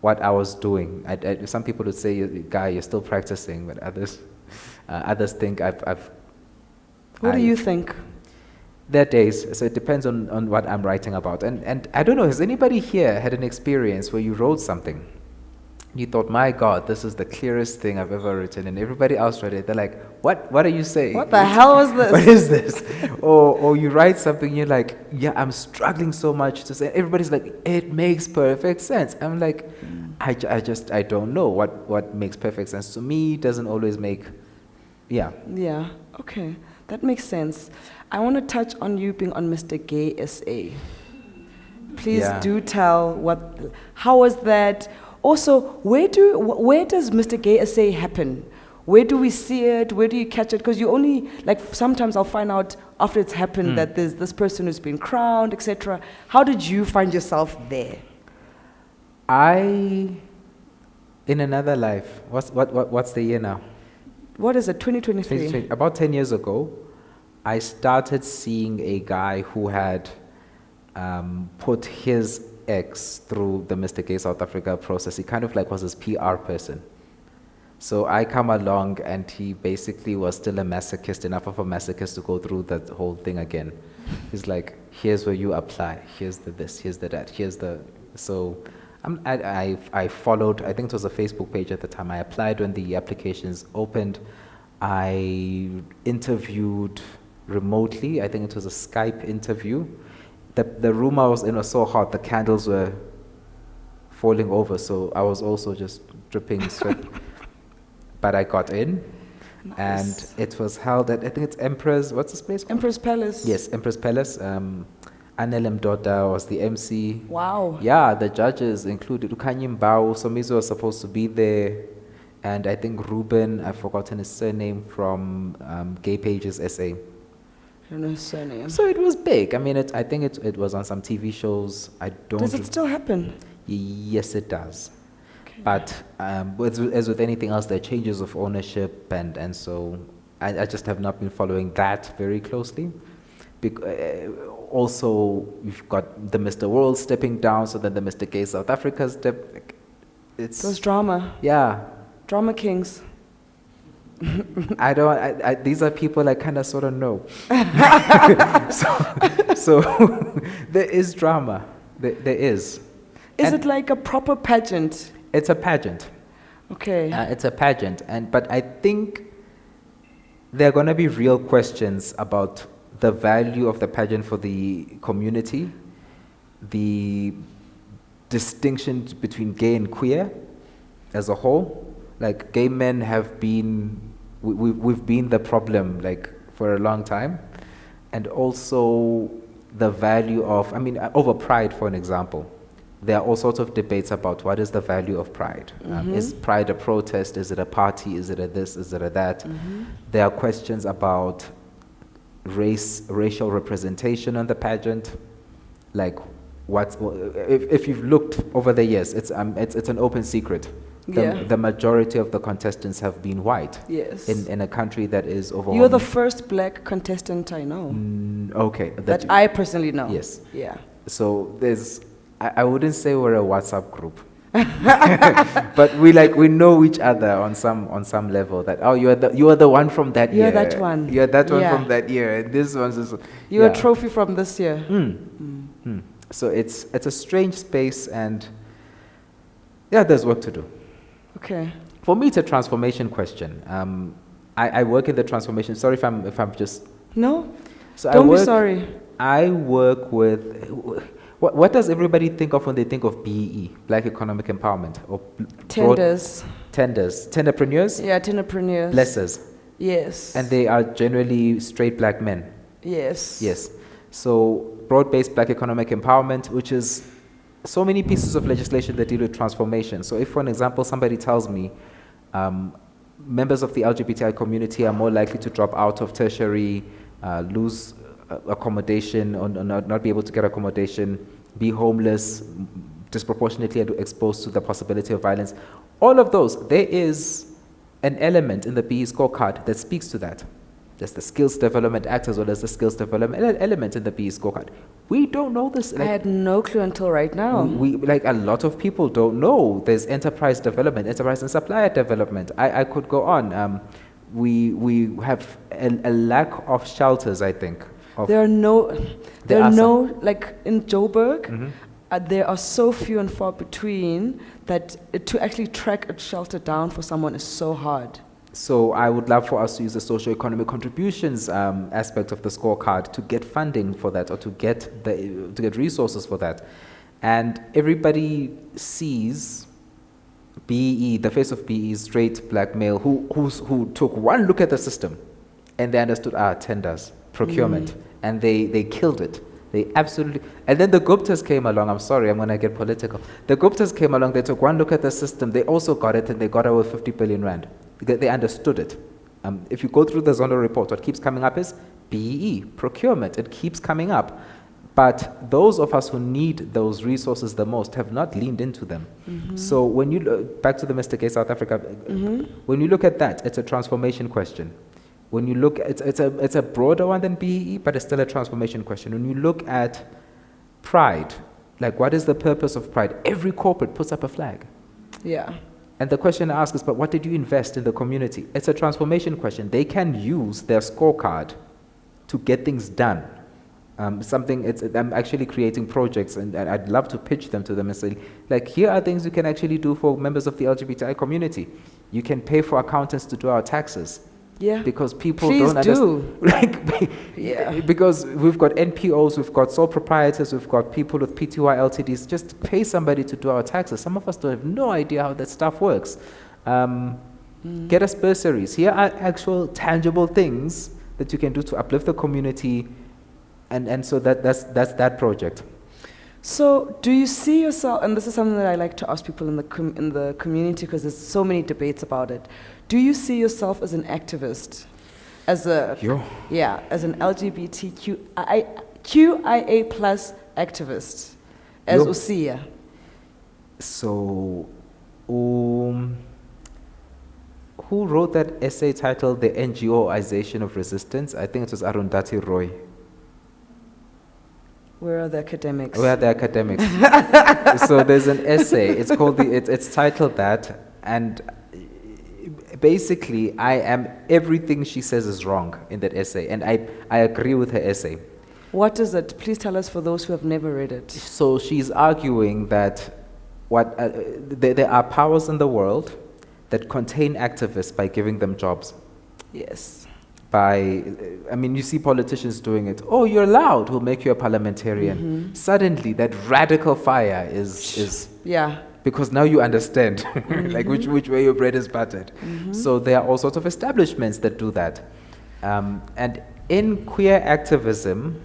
what I was doing. Some people would say, guy, you're still practicing, but others think I've. What do you think? There are days, so it depends on what I'm writing about. And I don't know, has anybody here had an experience where you wrote something? You thought, my God, this is the clearest thing I've ever written, and everybody else read it. They're like, what are you saying? What the hell is this? What is this? or you write something, you're like, yeah, I'm struggling so much to say. Everybody's like, it makes perfect sense. I'm like, I don't know what makes perfect sense. To me, it doesn't always make, Yeah, okay. That makes sense. I want to touch on you being on Mr. Gay SA. Please do tell how was that? Also, where does Mr. Gay SA happen? Where do we see it? Where do you catch it? Because you only, sometimes I'll find out after it's happened that there's this person who's been crowned, etc. How did you find yourself there? in another life, what's the year now? What is it, 2023? About 10 years ago, I started seeing a guy who had put his ex through the Mr. Gay South Africa process. He kind of was his PR person. So I come along, and he basically was still a masochist, enough of a masochist to go through that whole thing again. He's like, here's where you apply, here's the this, here's the that, here's the... So I followed, I think it was a Facebook page at the time. I applied when the applications opened. I interviewed remotely. I think it was a Skype interview. The room I was in was so hot, the candles were falling over, so I was also just dripping sweat. But I got in, and it was held at, I think it's Emperor's, what's this place called? Emperor's Palace. Yes, Emperor's Palace. Anel Mdoda was the MC. Wow. Yeah, the judges included Ukhanyi Mbao, Somizo was supposed to be there, and I think Ruben, I've forgotten his surname, from Gay Pages SA. I don't know his surname. So it was big. I mean, I think it was on some TV shows. Does it still happen? Yes, it does. Okay. But as with anything else, there are changes of ownership, and so I just have not been following that very closely. Also, you've got the Mr. World stepping down, so then the Mr. Gay South Africa step. There's drama. Yeah. Drama kings. These are people I kind of sort of know. so there is drama. There is. Is it like a proper pageant? It's a pageant. Okay. It's a pageant, but I think there are going to be real questions about the value of the pageant for the community, the distinction between gay and queer as a whole. Like, gay men have been, we've been the problem for a long time, and also the value of, over pride, for an example. there are all sorts of debates about what is the value of pride. Is pride a protest? Is it a party? Is it a this? Is it a that? There are questions about racial representation on the pageant. Like, if you've looked over the years, it's an open secret. The majority of the contestants have been white. Yes. In a country that is overwhelming. You're the first black contestant I know. Okay. That I personally know. Yes. Yeah. So I wouldn't say we're a WhatsApp group. But we know each other on some level, that you are the one from that year. You're that one. You're that one from that year. And this one's just, you're a trophy from this year. So it's a strange space, and there's work to do. Okay. For me, it's a transformation question. I work in the transformation. Sorry if I'm just no. So don't be sorry. I work with. What does everybody think of when they think of BEE, Black Economic Empowerment? Or Tenders. Tenderpreneurs? Yeah, tenderpreneurs. Blessers. Yes. And they are generally straight black men. Yes. Yes. So broad-based Black Economic Empowerment, which is so many pieces of legislation that deal with transformation. So if, for an example, somebody tells me members of the LGBTI community are more likely to drop out of tertiary, lose accommodation, or not be able to get accommodation, be homeless, disproportionately exposed to the possibility of violence. All of those, there is an element in the BE scorecard that speaks to that. There's the Skills Development Act as well as the Skills Development element in the BE scorecard. We don't know this. I had no clue until right now. A lot of people don't know. There's enterprise development, enterprise and supplier development. I could go on. We have a lack of shelters, I think. There are no, like in Joburg, there are so few and far between that to actually track a shelter down for someone is so hard. So I would love for us to use the socio-economic contributions aspect of the scorecard to get funding for that, or to get resources for that. And everybody sees BE, the face of BE, straight black male who took one look at the system and they understood tenders, procurement, and they killed it. They absolutely. And then the Guptas came along. I'm sorry, I'm going to get political. The Guptas came along. They took one look at the system. They also got it, and they got over 50 billion rand. They understood it. If you go through the Zondo report, what keeps coming up is BEE, procurement. It keeps coming up. But those of us who need those resources the most have not leaned into them. So when you look back to the Mr. Gay South Africa, when you look at that, it's a transformation question. When you look, it's a broader one than BEE, but it's still a transformation question. When you look at pride, like what is the purpose of pride? Every corporate puts up a flag. Yeah. And the question I ask is, but what did you invest in the community? It's a transformation question. They can use their scorecard to get things done. I'm actually creating projects, and I'd love to pitch them to them and say, like, here are things you can actually do for members of the LGBTI community. You can pay for accountants to do our taxes. Yeah. Because people don't understand. Because we've got NPOs, we've got sole proprietors, we've got people with PTY LTDs. Just pay somebody to do our taxes. Some of us don't have no idea how that stuff works. Get us bursaries. Here are actual tangible things that you can do to uplift the community, and so that's that project. So do you see yourself, and this is something that I like to ask people in the community because there's so many debates about it, do you see yourself as an activist? As an LGBTQIA plus activist, as Siya? So, who wrote that essay titled The NGOization of Resistance? I think it was Arundhati Roy. Where are the academics? Where are the academics? So there's an essay. It's called it's titled that, and basically I am everything she says is wrong in that essay, and I agree with her essay. What is it? Please tell us for those who have never read it. So she's arguing that there are powers in the world that contain activists by giving them jobs. Yes. You see politicians doing it. Oh, you're allowed. We'll make you a parliamentarian. Suddenly, that radical fire is because now you understand, like which way your bread is buttered. So there are all sorts of establishments that do that. And in queer activism,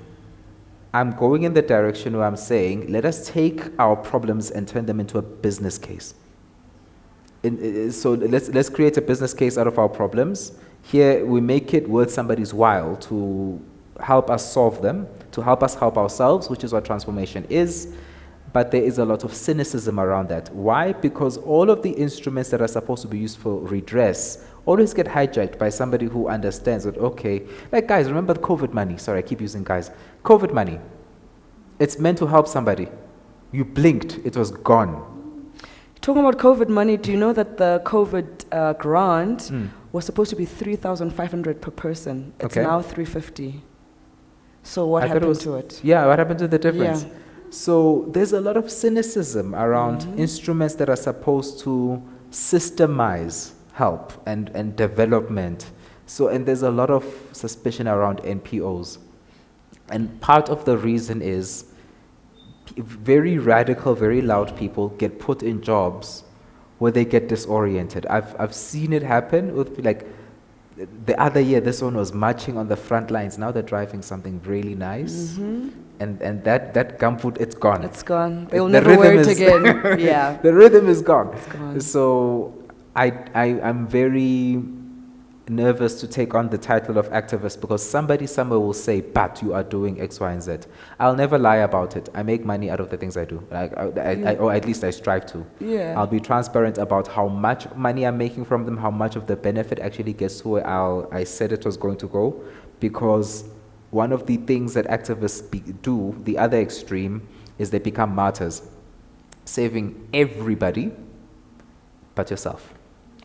I'm going in the direction where I'm saying, let us take our problems and turn them into a business case. So let's create a business case out of our problems. Here, we make it worth somebody's while to help us solve them, to help us help ourselves, which is what transformation is. But there is a lot of cynicism around that. Why? Because all of the instruments that are supposed to be used for redress always get hijacked by somebody who understands that, okay, like guys, remember the COVID money? Sorry, I keep using guys. COVID money. It's meant to help somebody. You blinked, it was gone. Talking about COVID money, do you know that the COVID grant was supposed to be 3,500 per person? It's now 350. So what happened to it? Yeah, what happened to the difference? Yeah. So there's a lot of cynicism around instruments that are supposed to systemize help and development. So, and there's a lot of suspicion around NPOs. And part of the reason is very radical, very loud people get put in jobs where they get disoriented. I've seen it happen with, like, the other year, this one was marching on the front lines. Now they're driving something really nice. And that gumboot, it's gone. It's gone. They'll never wear it again. Yeah. The rhythm is gone. It's gone. So I'm very nervous to take on the title of activist because somebody somewhere will say, but you are doing X, Y, and Z. I'll never lie about it. I make money out of the things I do, or at least I strive to. Yeah. I'll be transparent about how much money I'm making from them, how much of the benefit actually gets to where I said it was going to go, because one of the things that activists do, the other extreme, is they become martyrs, saving everybody but yourself.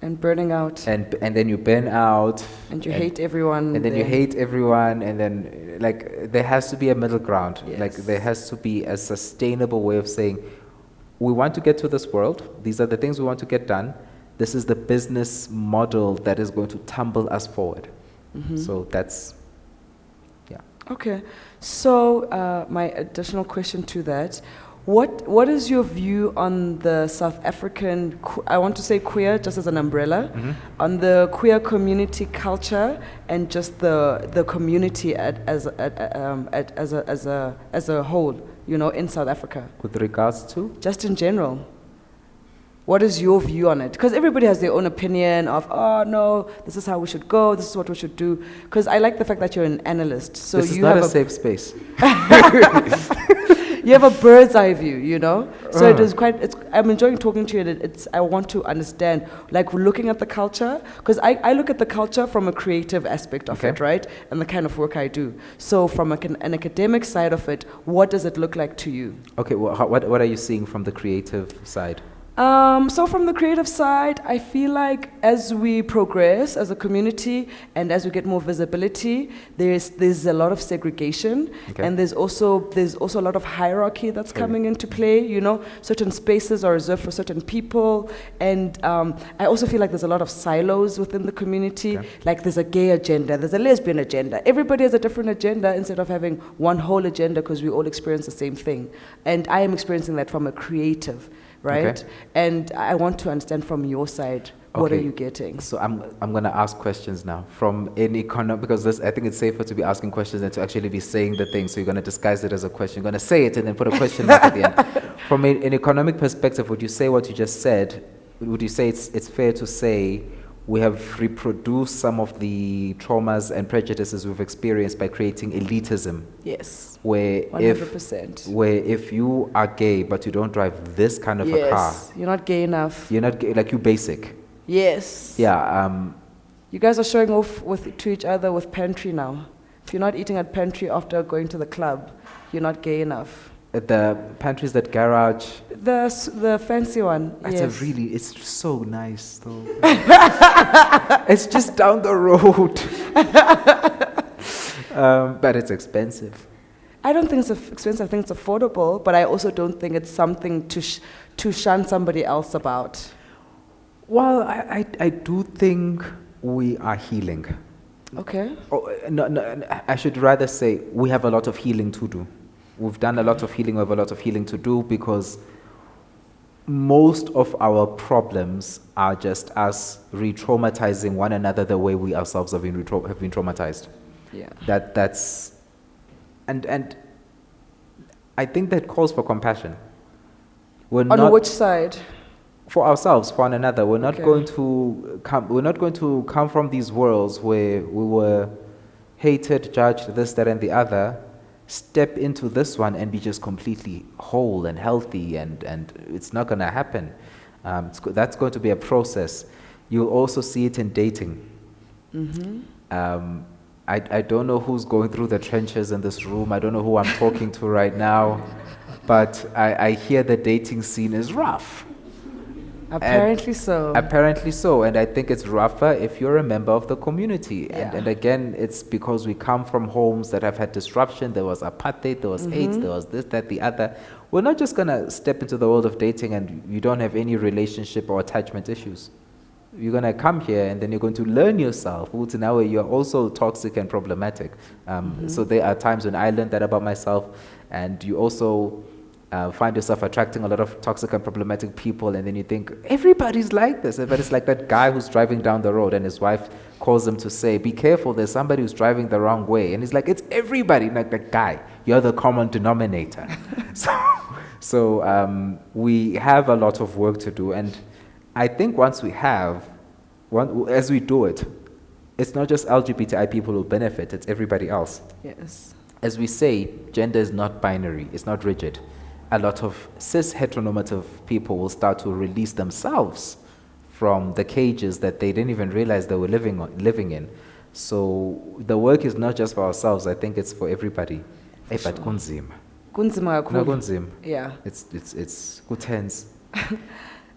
And burning out. And then you burn out. And you hate everyone. And then you hate everyone. And then, like, there has to be a middle ground. Yes. Like, there has to be a sustainable way of saying, we want to get to this world. These are the things we want to get done. This is the business model that is going to tumble us forward. So that's, yeah. Okay. So my additional question to that, what is your view on the South African, I want to say queer just as an umbrella, on the queer community culture and just the community as a whole, you know, in South Africa? With regards to? Just in general. What is your view on it? Because everybody has their own opinion of, oh no, this is how we should go, this is what we should do. Because I like the fact that you're an analyst. So this is you not have a safe space. You have a bird's eye view, you know? So it is quite, I'm enjoying talking to you, and I want to understand, like, we're looking at the culture, because I look at the culture from a creative aspect of it, right? And the kind of work I do. So from an academic side of it, what does it look like to you? Okay, well, what are you seeing from the creative side? So from the creative side, I feel like as we progress as a community and as we get more visibility, there's a lot of segregation, and there's also a lot of hierarchy that's coming into play. You know, certain spaces are reserved for certain people, and I also feel like there's a lot of silos within the community. Like there's a gay agenda, there's a lesbian agenda. Everybody has a different agenda instead of having one whole agenda because we all experience the same thing. And I am experiencing that from a creative. Right? And I want to understand from your side, what are you getting? So I'm going to ask questions now from an economic, because I think it's safer to be asking questions than to actually be saying the thing. So you're going to disguise it as a question. You're going to say it and then put a question mark at the end. From an economic perspective, would you say what you just said, would you say it's fair to say we have reproduced some of the traumas and prejudices we've experienced by creating elitism? Yes. Where 100%. If you are gay but you don't drive this kind of a car, you're not gay enough. You're not gay, like you're basic. Yes. Yeah. You guys are showing off to each other with pantry now. If you're not eating at pantry after going to the club, you're not gay enough. The pantries, that garage. The fancy one. It's so nice though. It's just down the road. But it's expensive. I don't think it's expensive. I think it's affordable, but I also don't think it's something to shun somebody else about. Well, I do think we are healing. Okay. No, I should rather say we have a lot of healing to do. We've done a lot of healing, we have a lot of healing to do, because most of our problems are just us re-traumatizing one another the way we ourselves have been traumatized. Yeah. That's and I think that calls for compassion. We're On not which side? for ourselves, for one another. We're not Okay. going to come. We're not going to come from these worlds where we were hated, judged, this, that, and the other. Step into this one and be just completely whole and healthy, and it's not going to happen. That's going to be a process. You'll also see it in dating. I don't know who's going through the trenches in this room. I don't know who I'm talking to right now, but I hear the dating scene is rough. Apparently so. Apparently so, and I think it's rougher if you're a member of the community. Yeah. And again, it's because we come from homes that have had disruption. There was apartheid, there was AIDS, there was this, that, the other. We're not just going to step into the world of dating and you don't have any relationship or attachment issues. You're going to come here and then you're going to learn yourself. Now you're also toxic and problematic. So there are times when I learned that about myself, and you also find yourself attracting a lot of toxic and problematic people, and then you think, everybody's like this. But it's like that guy who's driving down the road and his wife calls him to say, be careful, there's somebody who's driving the wrong way. And he's like, it's everybody, like that guy. You're the common denominator. So we have a lot of work to do, and I think once we have, as we do it, it's not just LGBTI people who benefit, it's everybody else. Yes. As we say, gender is not binary, it's not rigid. A lot of cis heteronormative people will start to release themselves from the cages that they didn't even realize they were living in. So the work is not just for ourselves, I think it's for everybody. But kunzima. Kunzima No, kakhulu. kunzima. Yeah. It's kutense.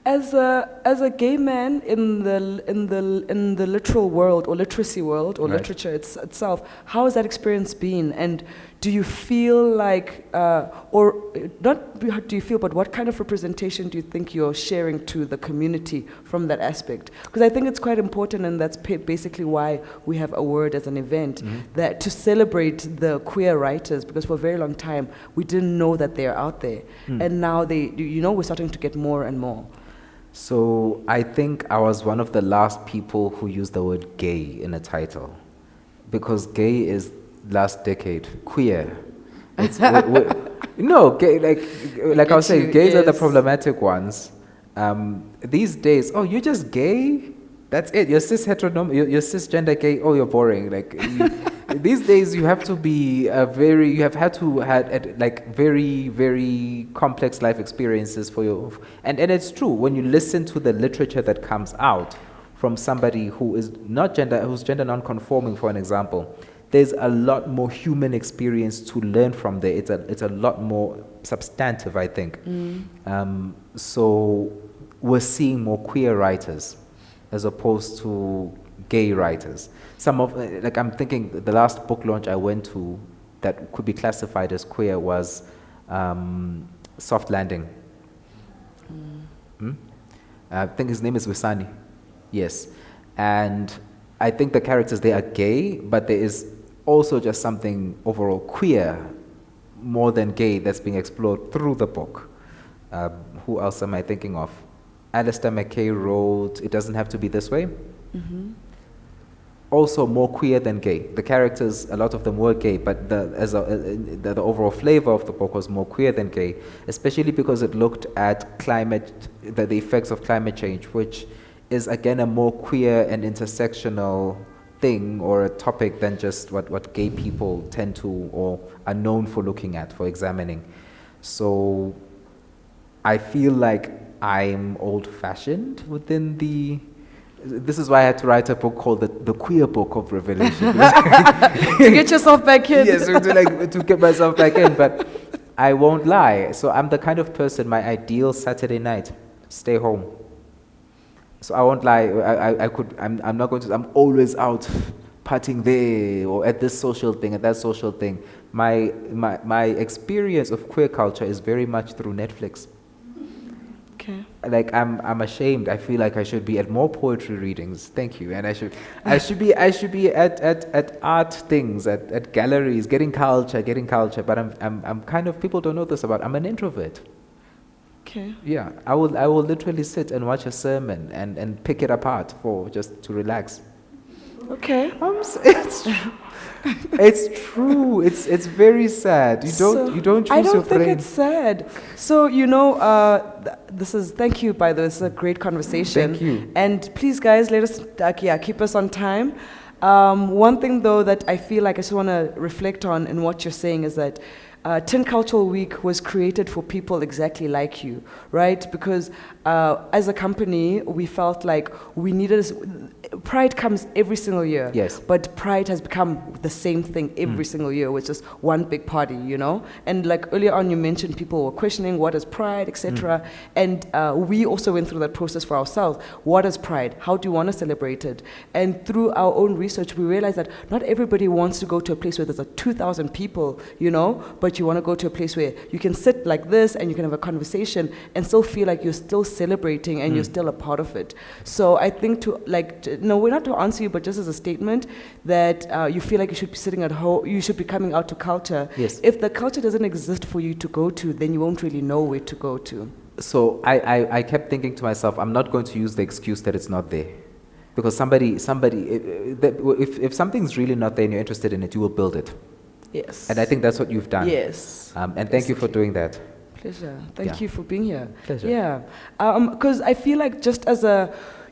As a gay man in the literal world or literacy world or Right. literature itself, how has that experience been? And do you feel like, or not do you feel, but what kind of representation do you think you're sharing to the community from that aspect? Because I think it's quite important, and that's basically why we have a word as an event, that to celebrate the queer writers, because for a very long time we didn't know that they're out there, and now we're starting to get more and more. So I think I was one of the last people who used the word gay in a title, because gay is last decade. Queer, it's no gay. Like I was saying, gays are the problematic ones. These days, oh, you're just gay. That's it. You're you're cisgender gay. Oh, you're boring. These days, you have to be you have had to had very, very complex life experiences for your, and it's true when you listen to the literature that comes out from somebody who is who's gender non-conforming, for an example. There's a lot more human experience to learn from there. It's a lot more substantive, I think. So we're seeing more queer writers as opposed to gay writers. Some of, I'm thinking the last book launch I went to that could be classified as queer was Soft Landing. I think his name is Wisani. Yes. And I think the characters, they are gay, but there is also just something overall queer, more than gay, that's being explored through the book. Who else am I thinking of? Alistair McKay wrote It Doesn't Have to Be This Way. Also more queer than gay. The characters, a lot of them were gay, but the overall flavor of the book was more queer than gay, especially because it looked at the effects of climate change, which is again a more queer and intersectional thing or a topic than just what gay people tend to or are known for looking at, for examining. So I feel like I'm old-fashioned within the... This is why I had to write a book called the Queer Book of Revelation. To get yourself back in. Yes, to get myself back in, but I won't lie. So I'm the kind of person, my ideal Saturday night, stay home. So I won't lie, I'm not going to, I'm always out partying there or at this social thing, at that social thing. My experience of queer culture is very much through Netflix. Okay. I'm ashamed. I feel like I should be at more poetry readings. Thank you. And I should be at art things, at galleries, getting culture. But I'm kind of, people don't know this about, I'm an introvert. Okay. Yeah, I will literally sit and watch a sermon and pick it apart just to relax. Okay. It's true. It's very sad. You don't choose I don't your think brain. it's sad. So thank you, by the way. This is a great conversation. Thank you. And please, guys, let us keep us on time. One thing though that I feel like I just want to reflect on in what you're saying is that 10 Cultural Week was created for people exactly like you, right? Because as a company, we felt like we needed. Pride comes every single year. Yes. But Pride has become the same thing every single year, which is one big party, you know? And like earlier on, you mentioned people were questioning what is Pride, etc. And we also went through that process for ourselves. What is Pride? How do you want to celebrate it? And through our own research, we realized that not everybody wants to go to a place where there's 2,000 people, you know? But you want to go to a place where you can sit like this and you can have a conversation and still feel like you're still celebrating and you're still a part of it. So I think no, we're not to answer you, but just as a statement that you feel like you should be sitting at home, you should be coming out to culture. Yes. If the culture doesn't exist for you to go to, then you won't really know where to go to. So I kept thinking to myself, I'm not going to use the excuse that it's not there. Because if something's really not there and you're interested in it, you will build it. Yes. And I think that's what you've done. Yes. And thank you for doing that. Pleasure. Thank you for being here. Pleasure. Yeah. Because I feel like just as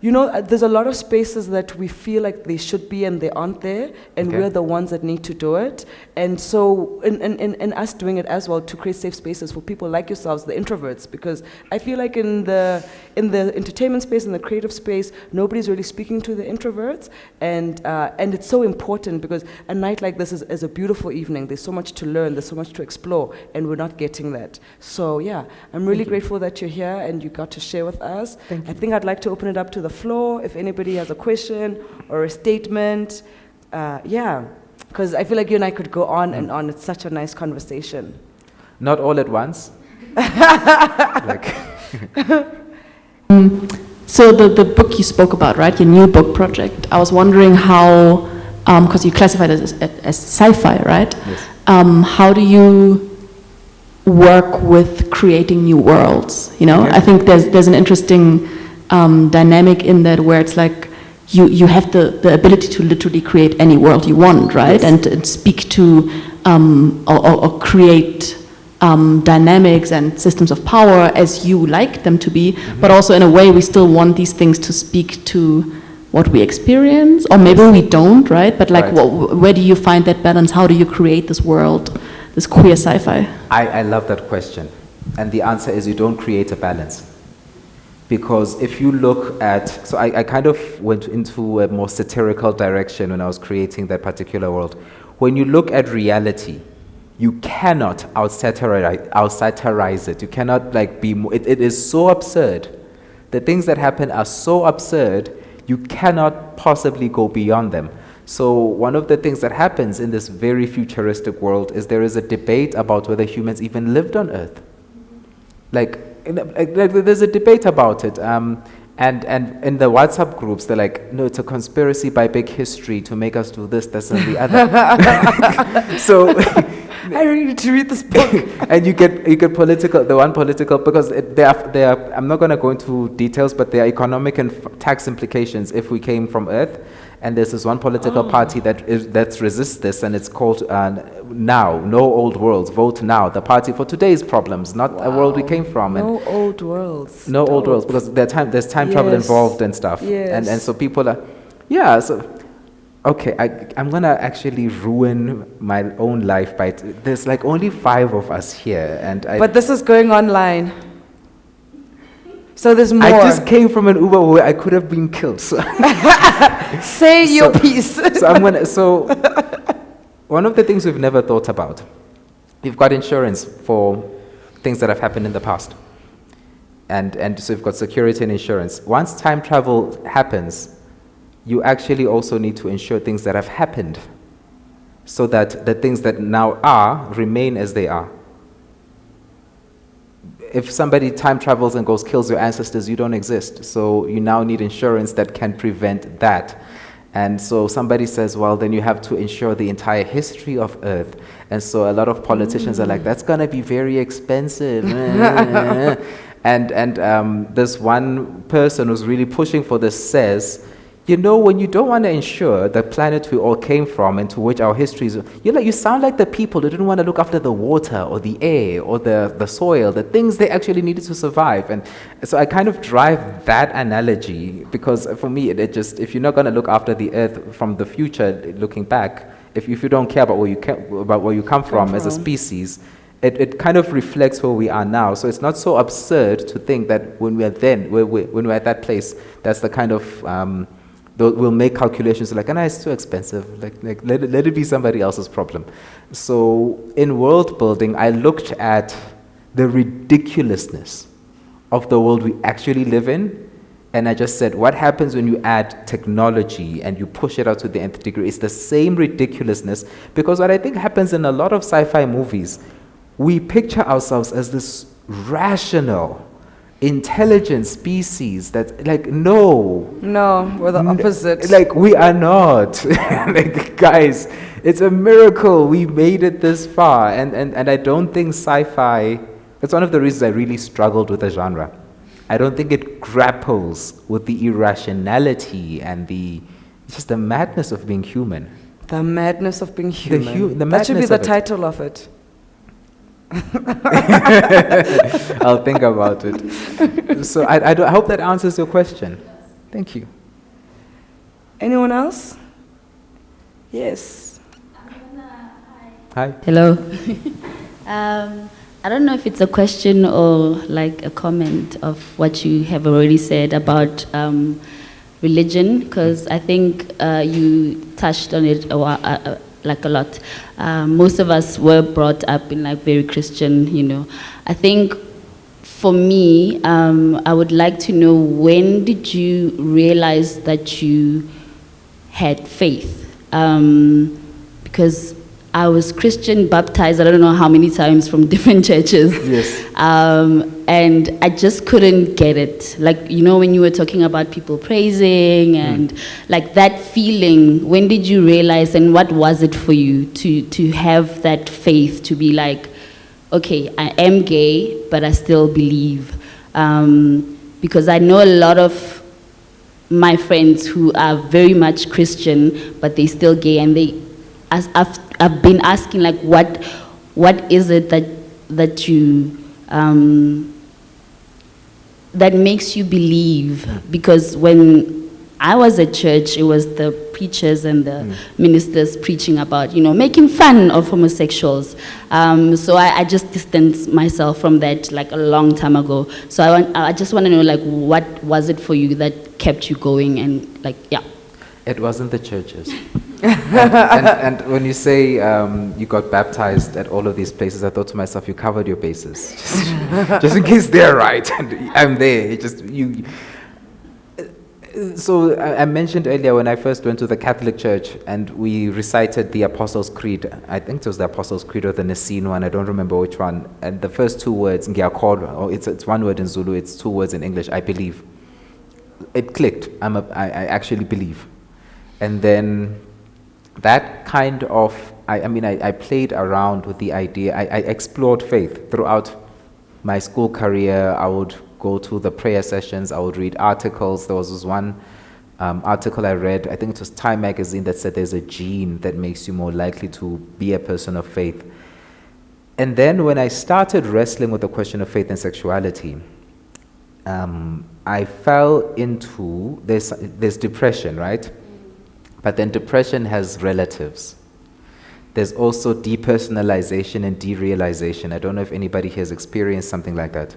there's a lot of spaces that we feel like they should be and they aren't there, and we're the ones that need to do it. And so, in us doing it as well to create safe spaces for people like yourselves, the introverts, because I feel like in the entertainment space, in the creative space, nobody's really speaking to the introverts, and it's so important because a night like this is a beautiful evening. There's so much to learn, there's so much to explore, and we're not getting that. So yeah, I'm really grateful that you're here and you got to share with us. I think I'd like to open it up to the floor if anybody has a question or a statement. Because I feel like you and I could go on and on. It's such a nice conversation. Not all at once. So the book you spoke about, right, your new book project, I was wondering how, because you classified it as sci-fi, right? Yes. How do you work with creating new worlds? You know, I think there's an interesting dynamic in that where it's like you have the ability to literally create any world you want, right? Yes. And speak to or create dynamics and systems of power as you like them to be, but also in a way we still want these things to speak to what we experience, or maybe we don't, right? But like, where do you find that balance? How do you create this world, this queer sci-fi? I love that question. And the answer is you don't create a balance. Because if you look at, so I kind of went into a more satirical direction when I was creating that particular world. When you look at reality, you cannot out-satirize it. You cannot be more, it is so absurd. The things that happen are so absurd, you cannot possibly go beyond them. So one of the things that happens in this very futuristic world is there is a debate about whether humans even lived on Earth. There's a debate about it. And in the WhatsApp groups, they're like, no, it's a conspiracy by big history to make us do this, this, and the other. So I really need to read this book. And you get political, because there are, I'm not going to go into details, but there are economic and tax implications if we came from Earth. And there's this one political party that resists this, and it's called Now, No Old Worlds, Vote Now, the party for today's problems, not a world we came from. No old worlds. No old worlds, because there's time travel involved and stuff. Yes. And so people are, okay, I'm going to actually ruin my own life by, there's like only 5 of us here. But this is going online. So there's more. I just came from an Uber where I could have been killed. So Say your piece. So one of the things we've never thought about, we've got insurance for things that have happened in the past. And so we've got security and insurance. Once time travel happens, you actually also need to insure things that have happened so that the things that now are remain as they are. If somebody time travels and kills your ancestors, you don't exist. So you now need insurance that can prevent that. And so somebody says, well, then you have to insure the entire history of Earth. And so a lot of politicians are like, that's going to be very expensive. And this one person who's really pushing for this says, You know, when you don't want to ensure the planet we all came from and to which our history is, you sound like the people who didn't want to look after the water or the air or the soil, the things they actually needed to survive. And so I kind of drive that analogy because for me, it just, if you're not going to look after the earth from the future, looking back, if you don't care about where you come from as a species, it kind of reflects where we are now. So it's not so absurd to think that when we're at that place, that's the kind of we'll make calculations like, it's too expensive. Like let it be somebody else's problem. So in world building, I looked at the ridiculousness of the world we actually live in, and I just said, what happens when you add technology and you push it out to the nth degree? It's the same ridiculousness, because what I think happens in a lot of sci-fi movies, we picture ourselves as this rational, intelligent species that, like, no, we're the opposite. Like, we are not. Like, guys, it's a miracle we made it this far. And I don't think sci-fi, that's one of the reasons I really struggled with the genre. I don't think it grapples with the irrationality and just the madness of being human. The madness of being human. That should be the title of it. I'll think about it. So I hope that answers your question. Thank you. Anyone else? Yes. Hi. Hello. I don't know if it's a question or like a comment of what you have already said about religion, because I think you touched on it like a lot. Most of us were brought up in like very Christian, I think for me, I would like to know, when did you realize that you had faith? Because I was Christian baptized, I don't know how many times, from different churches. Yes. And I just couldn't get it. Like, when you were talking about people praising and like that feeling, when did you realize, and what was it for you to have that faith, to be like, okay, I am gay, but I still believe? Because I know a lot of my friends who are very much Christian, but they still gay, and I've been asking, like, what is it that you that makes you believe? Because when I was at church, it was the preachers and the ministers preaching about, making fun of homosexuals. So I just distanced myself from that like a long time ago. So I just want to know, like, what was it for you that kept you going? And like, yeah. It wasn't the churches. and when you say you got baptized at all of these places, I thought to myself, you covered your bases, just in case they're right and I'm there. So I mentioned earlier when I first went to the Catholic Church and we recited the Apostles' Creed. I think it was the Apostles' Creed or the Nicene one. I don't remember which one. And the first two words, it's one word in Zulu, it's two words in English, I believe. It clicked. I actually believe. And then that kind of, I played around with the idea. I explored faith throughout my school career. I would go to the prayer sessions. I would read articles. There was this one article I read, I think it was Time magazine, that said there's a gene that makes you more likely to be a person of faith. And then when I started wrestling with the question of faith and sexuality, I fell into, there's depression, right? But then depression has relatives. There's also depersonalization and derealization. I don't know if anybody here has experienced something like that.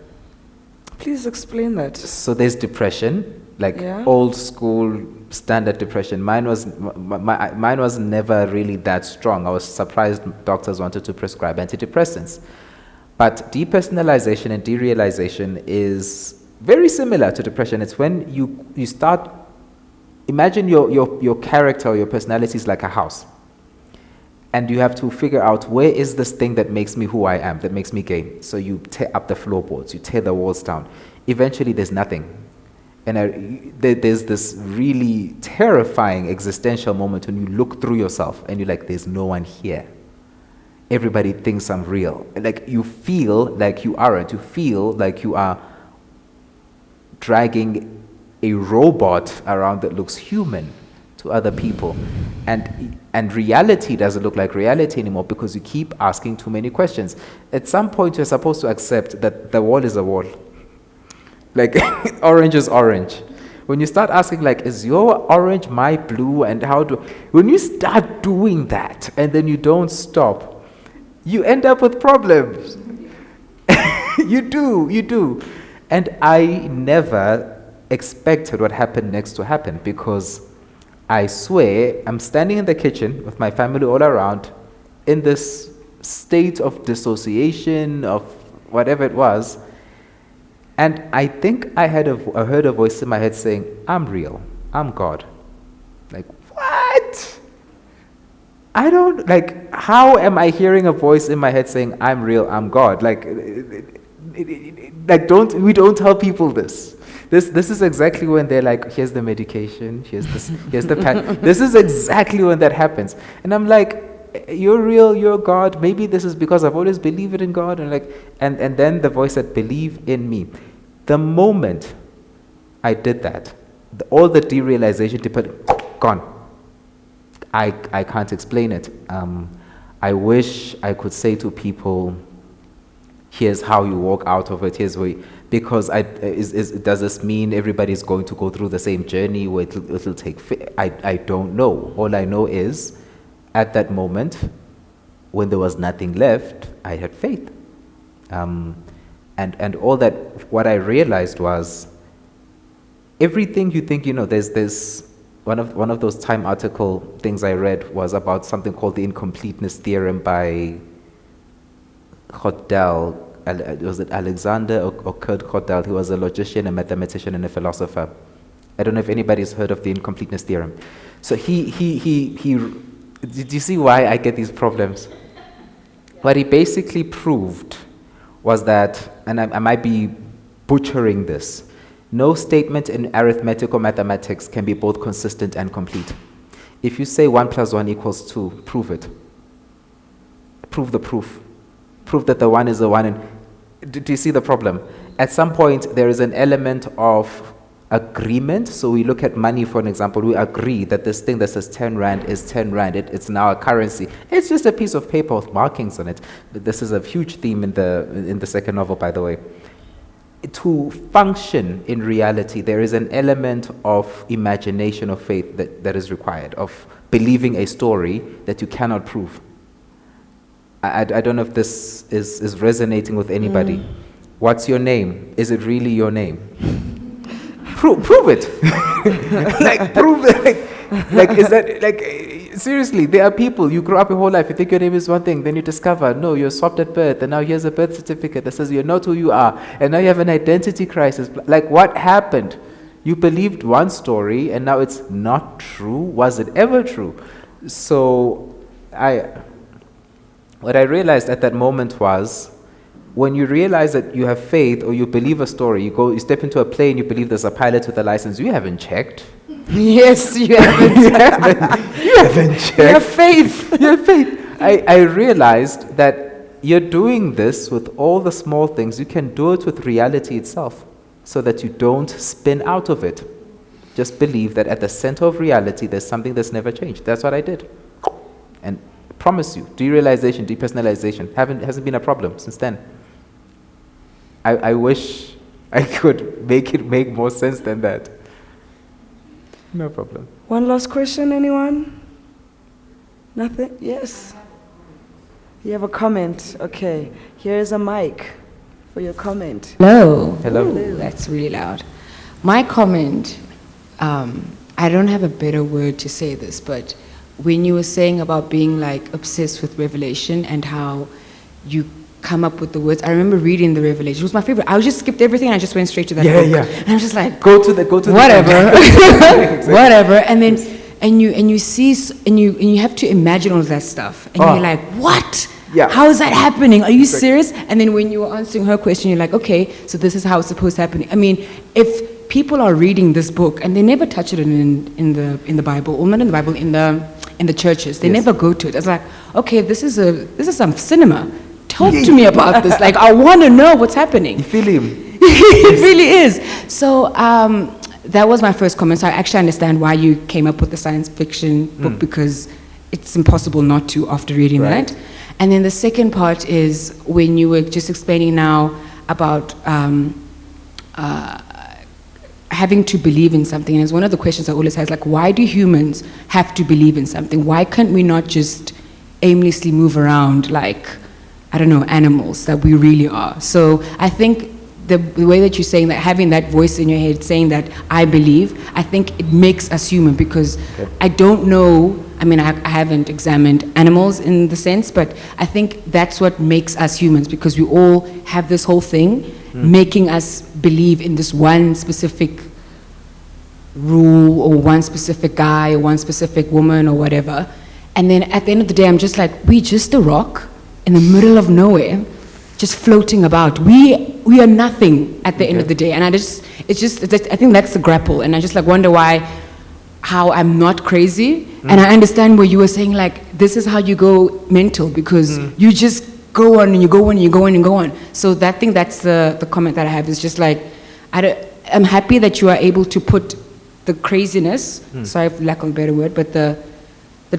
Please explain that. So there's depression, like old school standard depression. Mine was never really that strong. I was surprised doctors wanted to prescribe antidepressants. But depersonalization and derealization is very similar to depression. It's when you start. Imagine your character or your personality is like a house. And you have to figure out, where is this thing that makes me who I am, that makes me gay? So you tear up the floorboards, you tear the walls down. Eventually there's nothing. And there's this really terrifying existential moment when you look through yourself and you're like, there's no one here. Everybody thinks I'm real. Like, you feel like you aren't. You feel like you are dragging a robot around that looks human to other people. And reality doesn't look like reality anymore because you keep asking too many questions. At some point, you're supposed to accept that the wall is a wall. Like, orange is orange. When you start asking, like, is your orange my blue, and when you start doing that, and then you don't stop, you end up with problems. You do. And I never expected what happened next to happen, because I swear I'm standing in the kitchen with my family all around in this state of dissociation, of whatever it was. And I think I heard a voice in my head saying, I'm real, I'm God. Like, what? I don't, like, how am I hearing a voice in my head saying, I'm real, I'm God? Like, we don't tell people this. This is exactly when they're like, here's the medication, here's the pack. This is exactly when that happens. And I'm like, you're real, you're God. Maybe this is because I've always believed in God. And then the voice said, believe in me. The moment I did that, all the derealization, gone. I can't explain it. I wish I could say to people, here's how you walk out of it, here's where, because does this mean everybody's going to go through the same journey where it'll take, I don't know. All I know is, at that moment, when there was nothing left, I had faith. And all that, what I realized was, everything you think, there's one of those Time article things I read was about something called the incompleteness theorem by Hodel. Was it Alexander or Kurt Hodel? He was a logician, a mathematician, and a philosopher. I don't know if anybody's heard of the incompleteness theorem. So he did you see why I get these problems? What he basically proved was that, and I might be butchering this, no statement in arithmetic or mathematics can be both consistent and complete. If you say 1 + 1 = 2, prove it. Prove the proof. Prove that the 1 is the 1. And do you see the problem? At some point, there is an element of agreement. So we look at money, for an example. We agree that this thing that says 10 Rand is 10 Rand. It's now a currency. It's just a piece of paper with markings on it. But this is a huge theme in the second novel, by the way. To function in reality, there is an element of imagination, of faith that is required, of believing a story that you cannot prove. I don't know if this is resonating with anybody. What's your name? Is it really your name? Prove it. Like, prove it. Like, is that, like, seriously, there are people, you grow up your whole life, you think your name is one thing, then you discover, no, you're swapped at birth, and now here's a birth certificate that says you're not who you are, and now you have an identity crisis. Like, what happened? You believed one story, and now it's not true. Was it ever true? So, what I realized at that moment was, when you realize that you have faith or you believe a story, you step into a plane, you believe there's a pilot with a license, you haven't checked. Yes, you haven't. You haven't checked. You have faith. You have faith. I realized that you're doing this with all the small things. You can do it with reality itself so that you don't spin out of it. Just believe that at the center of reality, there's something that's never changed. That's what I did. And I promise you, derealization, depersonalization hasn't been a problem since then. I wish I could make it make more sense than that. No problem. One last question, anyone? Nothing? Yes. You have a comment? Okay. Here is a mic for your comment. Hello. Hello. Ooh, that's really loud. My comment, I don't have a better word to say this, but when you were saying about being like obsessed with Revelation and how you come up with the words, I remember reading the Revelation. It was my favorite. I just skipped everything and I just went straight to that book. Yeah. And I was just like, go to the whatever, exactly. whatever. And then and you see and you have to imagine all of that stuff, and you're like, what? Yeah. How is that happening? Are you serious? And then when you were answering her question, you're like, okay, so this is how it's supposed to happen. I mean, if people are reading this book and they never touch it in the Bible, or not in the Bible, in the churches, they never go to it. It's like, okay, this is some cinema. Talk to me about this. Like, I want to know what's happening. You feel him. It really is. So that was my first comment. So I actually understand why you came up with the science fiction book, because it's impossible not to after reading that. And then the second part is when you were just explaining now about having to believe in something. And it's one of the questions I always have, like, why do humans have to believe in something? Why can't we not just aimlessly move around like, I don't know, animals that we really are? So I think the way that you're saying that, having that voice in your head saying that I believe, I think it makes us human, because I don't know, I mean, I haven't examined animals in the sense, but I think that's what makes us humans, because we all have this whole thing making us believe in this one specific rule or one specific guy or one specific woman or whatever. And then at the end of the day, I'm just like, we just a rock in the middle of nowhere, just floating about. We are nothing at the end of the day. And I think that's the grapple. And I just like wonder how I'm not crazy. And I understand where you were saying, like, this is how you go mental, because you just go on and you go on and you go on and go on. So that thing, that's the comment that I have, is just like, I'm happy that you are able to put the craziness, sorry for lack of a better word, but the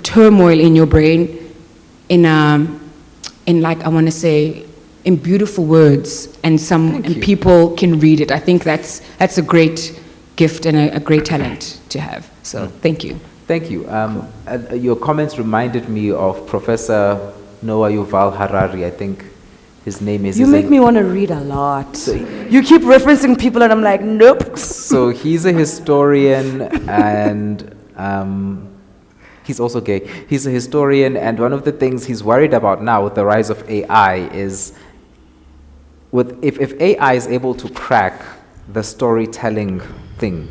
turmoil in your brain in like, I want to say, in beautiful words, and people can read it. I think that's a great gift and a great talent to have. So thank you. Thank you. Your comments reminded me of Professor Noah Yuval Harari. I think his name is. You make me want to read a lot. So you keep referencing people, and I'm like, nope. So he's a historian, and he's also gay. He's a historian, and one of the things he's worried about now with the rise of AI is, if AI is able to crack the storytelling thing,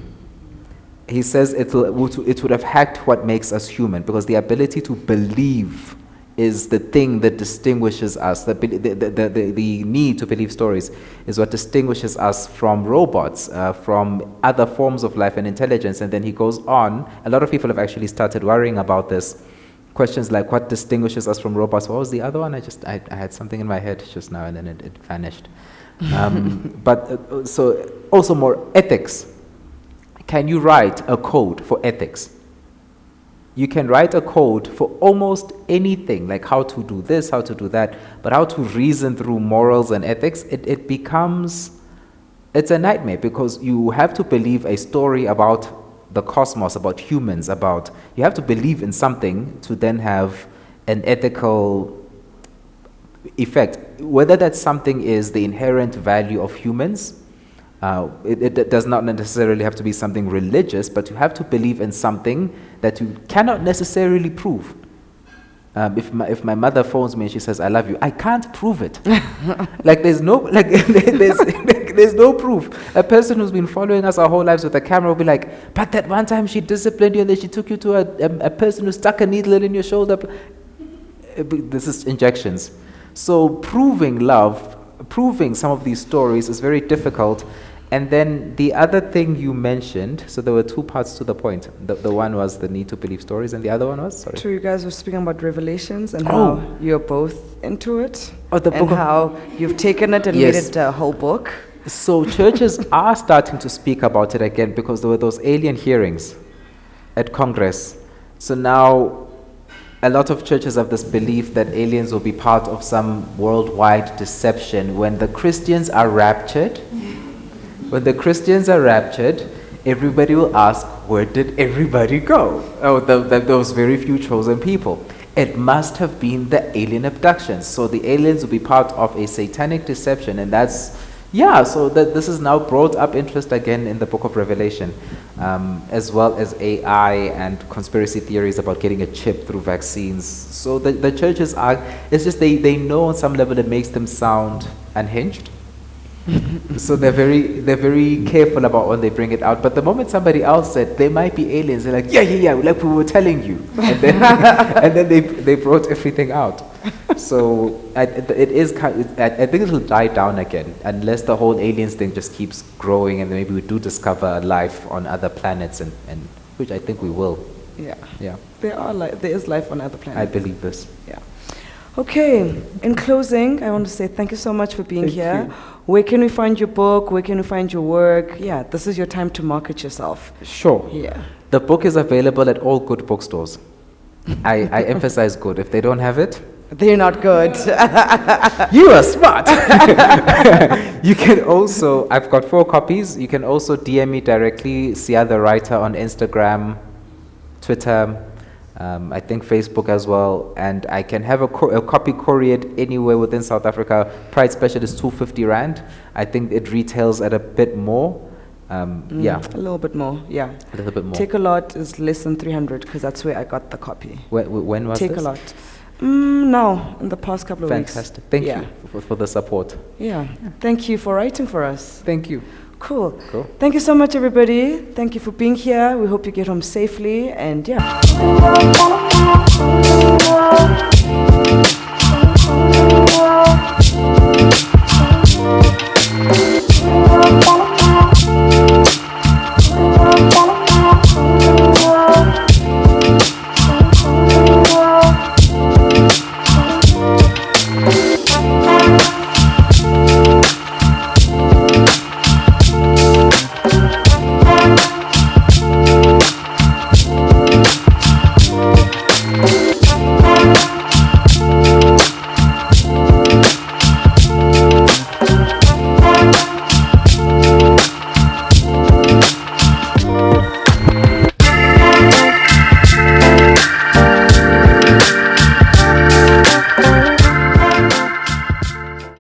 he says it would have hacked what makes us human, because the ability to believe is the thing that distinguishes us. The need to believe stories is what distinguishes us from robots, from other forms of life and intelligence. And then he goes on. A lot of people have actually started worrying about this. Questions like, what distinguishes us from robots? What was the other one? I had something in my head just now, and then it vanished. But so also more ethics. Can you write a code for ethics? You can write a code for almost anything, like how to do this, how to do that, but how to reason through morals and ethics, it's a nightmare, because you have to believe a story about the cosmos, about humans, you have to believe in something to then have an ethical effect. Whether that something is the inherent value of humans, it does not necessarily have to be something religious, but you have to believe in something that you cannot necessarily prove. If my mother phones me and she says, I love you, I can't prove it. There's no proof. A person who's been following us our whole lives with a camera will be like, but that one time she disciplined you and then she took you to a person who stuck a needle in your shoulder. This is injections. So proving love, proving some of these stories is very difficult. And then the other thing you mentioned, so there were two parts to the point. The one was the need to believe stories, and the other one was, sorry. So you guys were speaking about Revelations and how you're both into it, the book, and how you've taken it and made it a whole book. So churches are starting to speak about it again, because there were those alien hearings at Congress. So now a lot of churches have this belief that aliens will be part of some worldwide deception. When the Christians are raptured, everybody will ask, where did everybody go? Oh, those very few chosen people. It must have been the alien abductions. So the aliens will be part of a satanic deception, and so this has now brought up interest again in the book of Revelation, as well as AI and conspiracy theories about getting a chip through vaccines. So the churches it's just they know on some level it makes them sound unhinged. So they're very careful about when they bring it out. But the moment somebody else said they might be aliens, they're like, yeah, like we were telling you. And then they brought everything out. So I think it'll die down again, unless the whole aliens thing just keeps growing, and maybe we do discover life on other planets, and which I think we will. Yeah. There is life on other planets. I believe this. Yeah. Okay, in closing, I want to say thank you so much for being Thank here. you. Where can we find your book? Where can we find your work? Yeah, this is your time to market yourself. Sure. Yeah. The book is available at all good bookstores. I emphasize good. If they don't have it, They're not good. you are smart. You can also, I've got 4 copies. You can also DM me directly, Siya the Writer on Instagram, Twitter, I think Facebook as well. And I can have a copy couriered anywhere within South Africa. Price special is 250 Rand. I think it retails at a bit more. Yeah. A little bit more, yeah. A little bit more. Take a Lot is less than 300 because that's where I got the copy. When was Take this? a Lot. Now, in the past couple of Fantastic. weeks. Thank Yeah. you for the support. Yeah. Thank you for writing for us. Thank you. Cool. Cool. Thank you so much, everybody. Thank you for being here. We hope you get home safely. And yeah.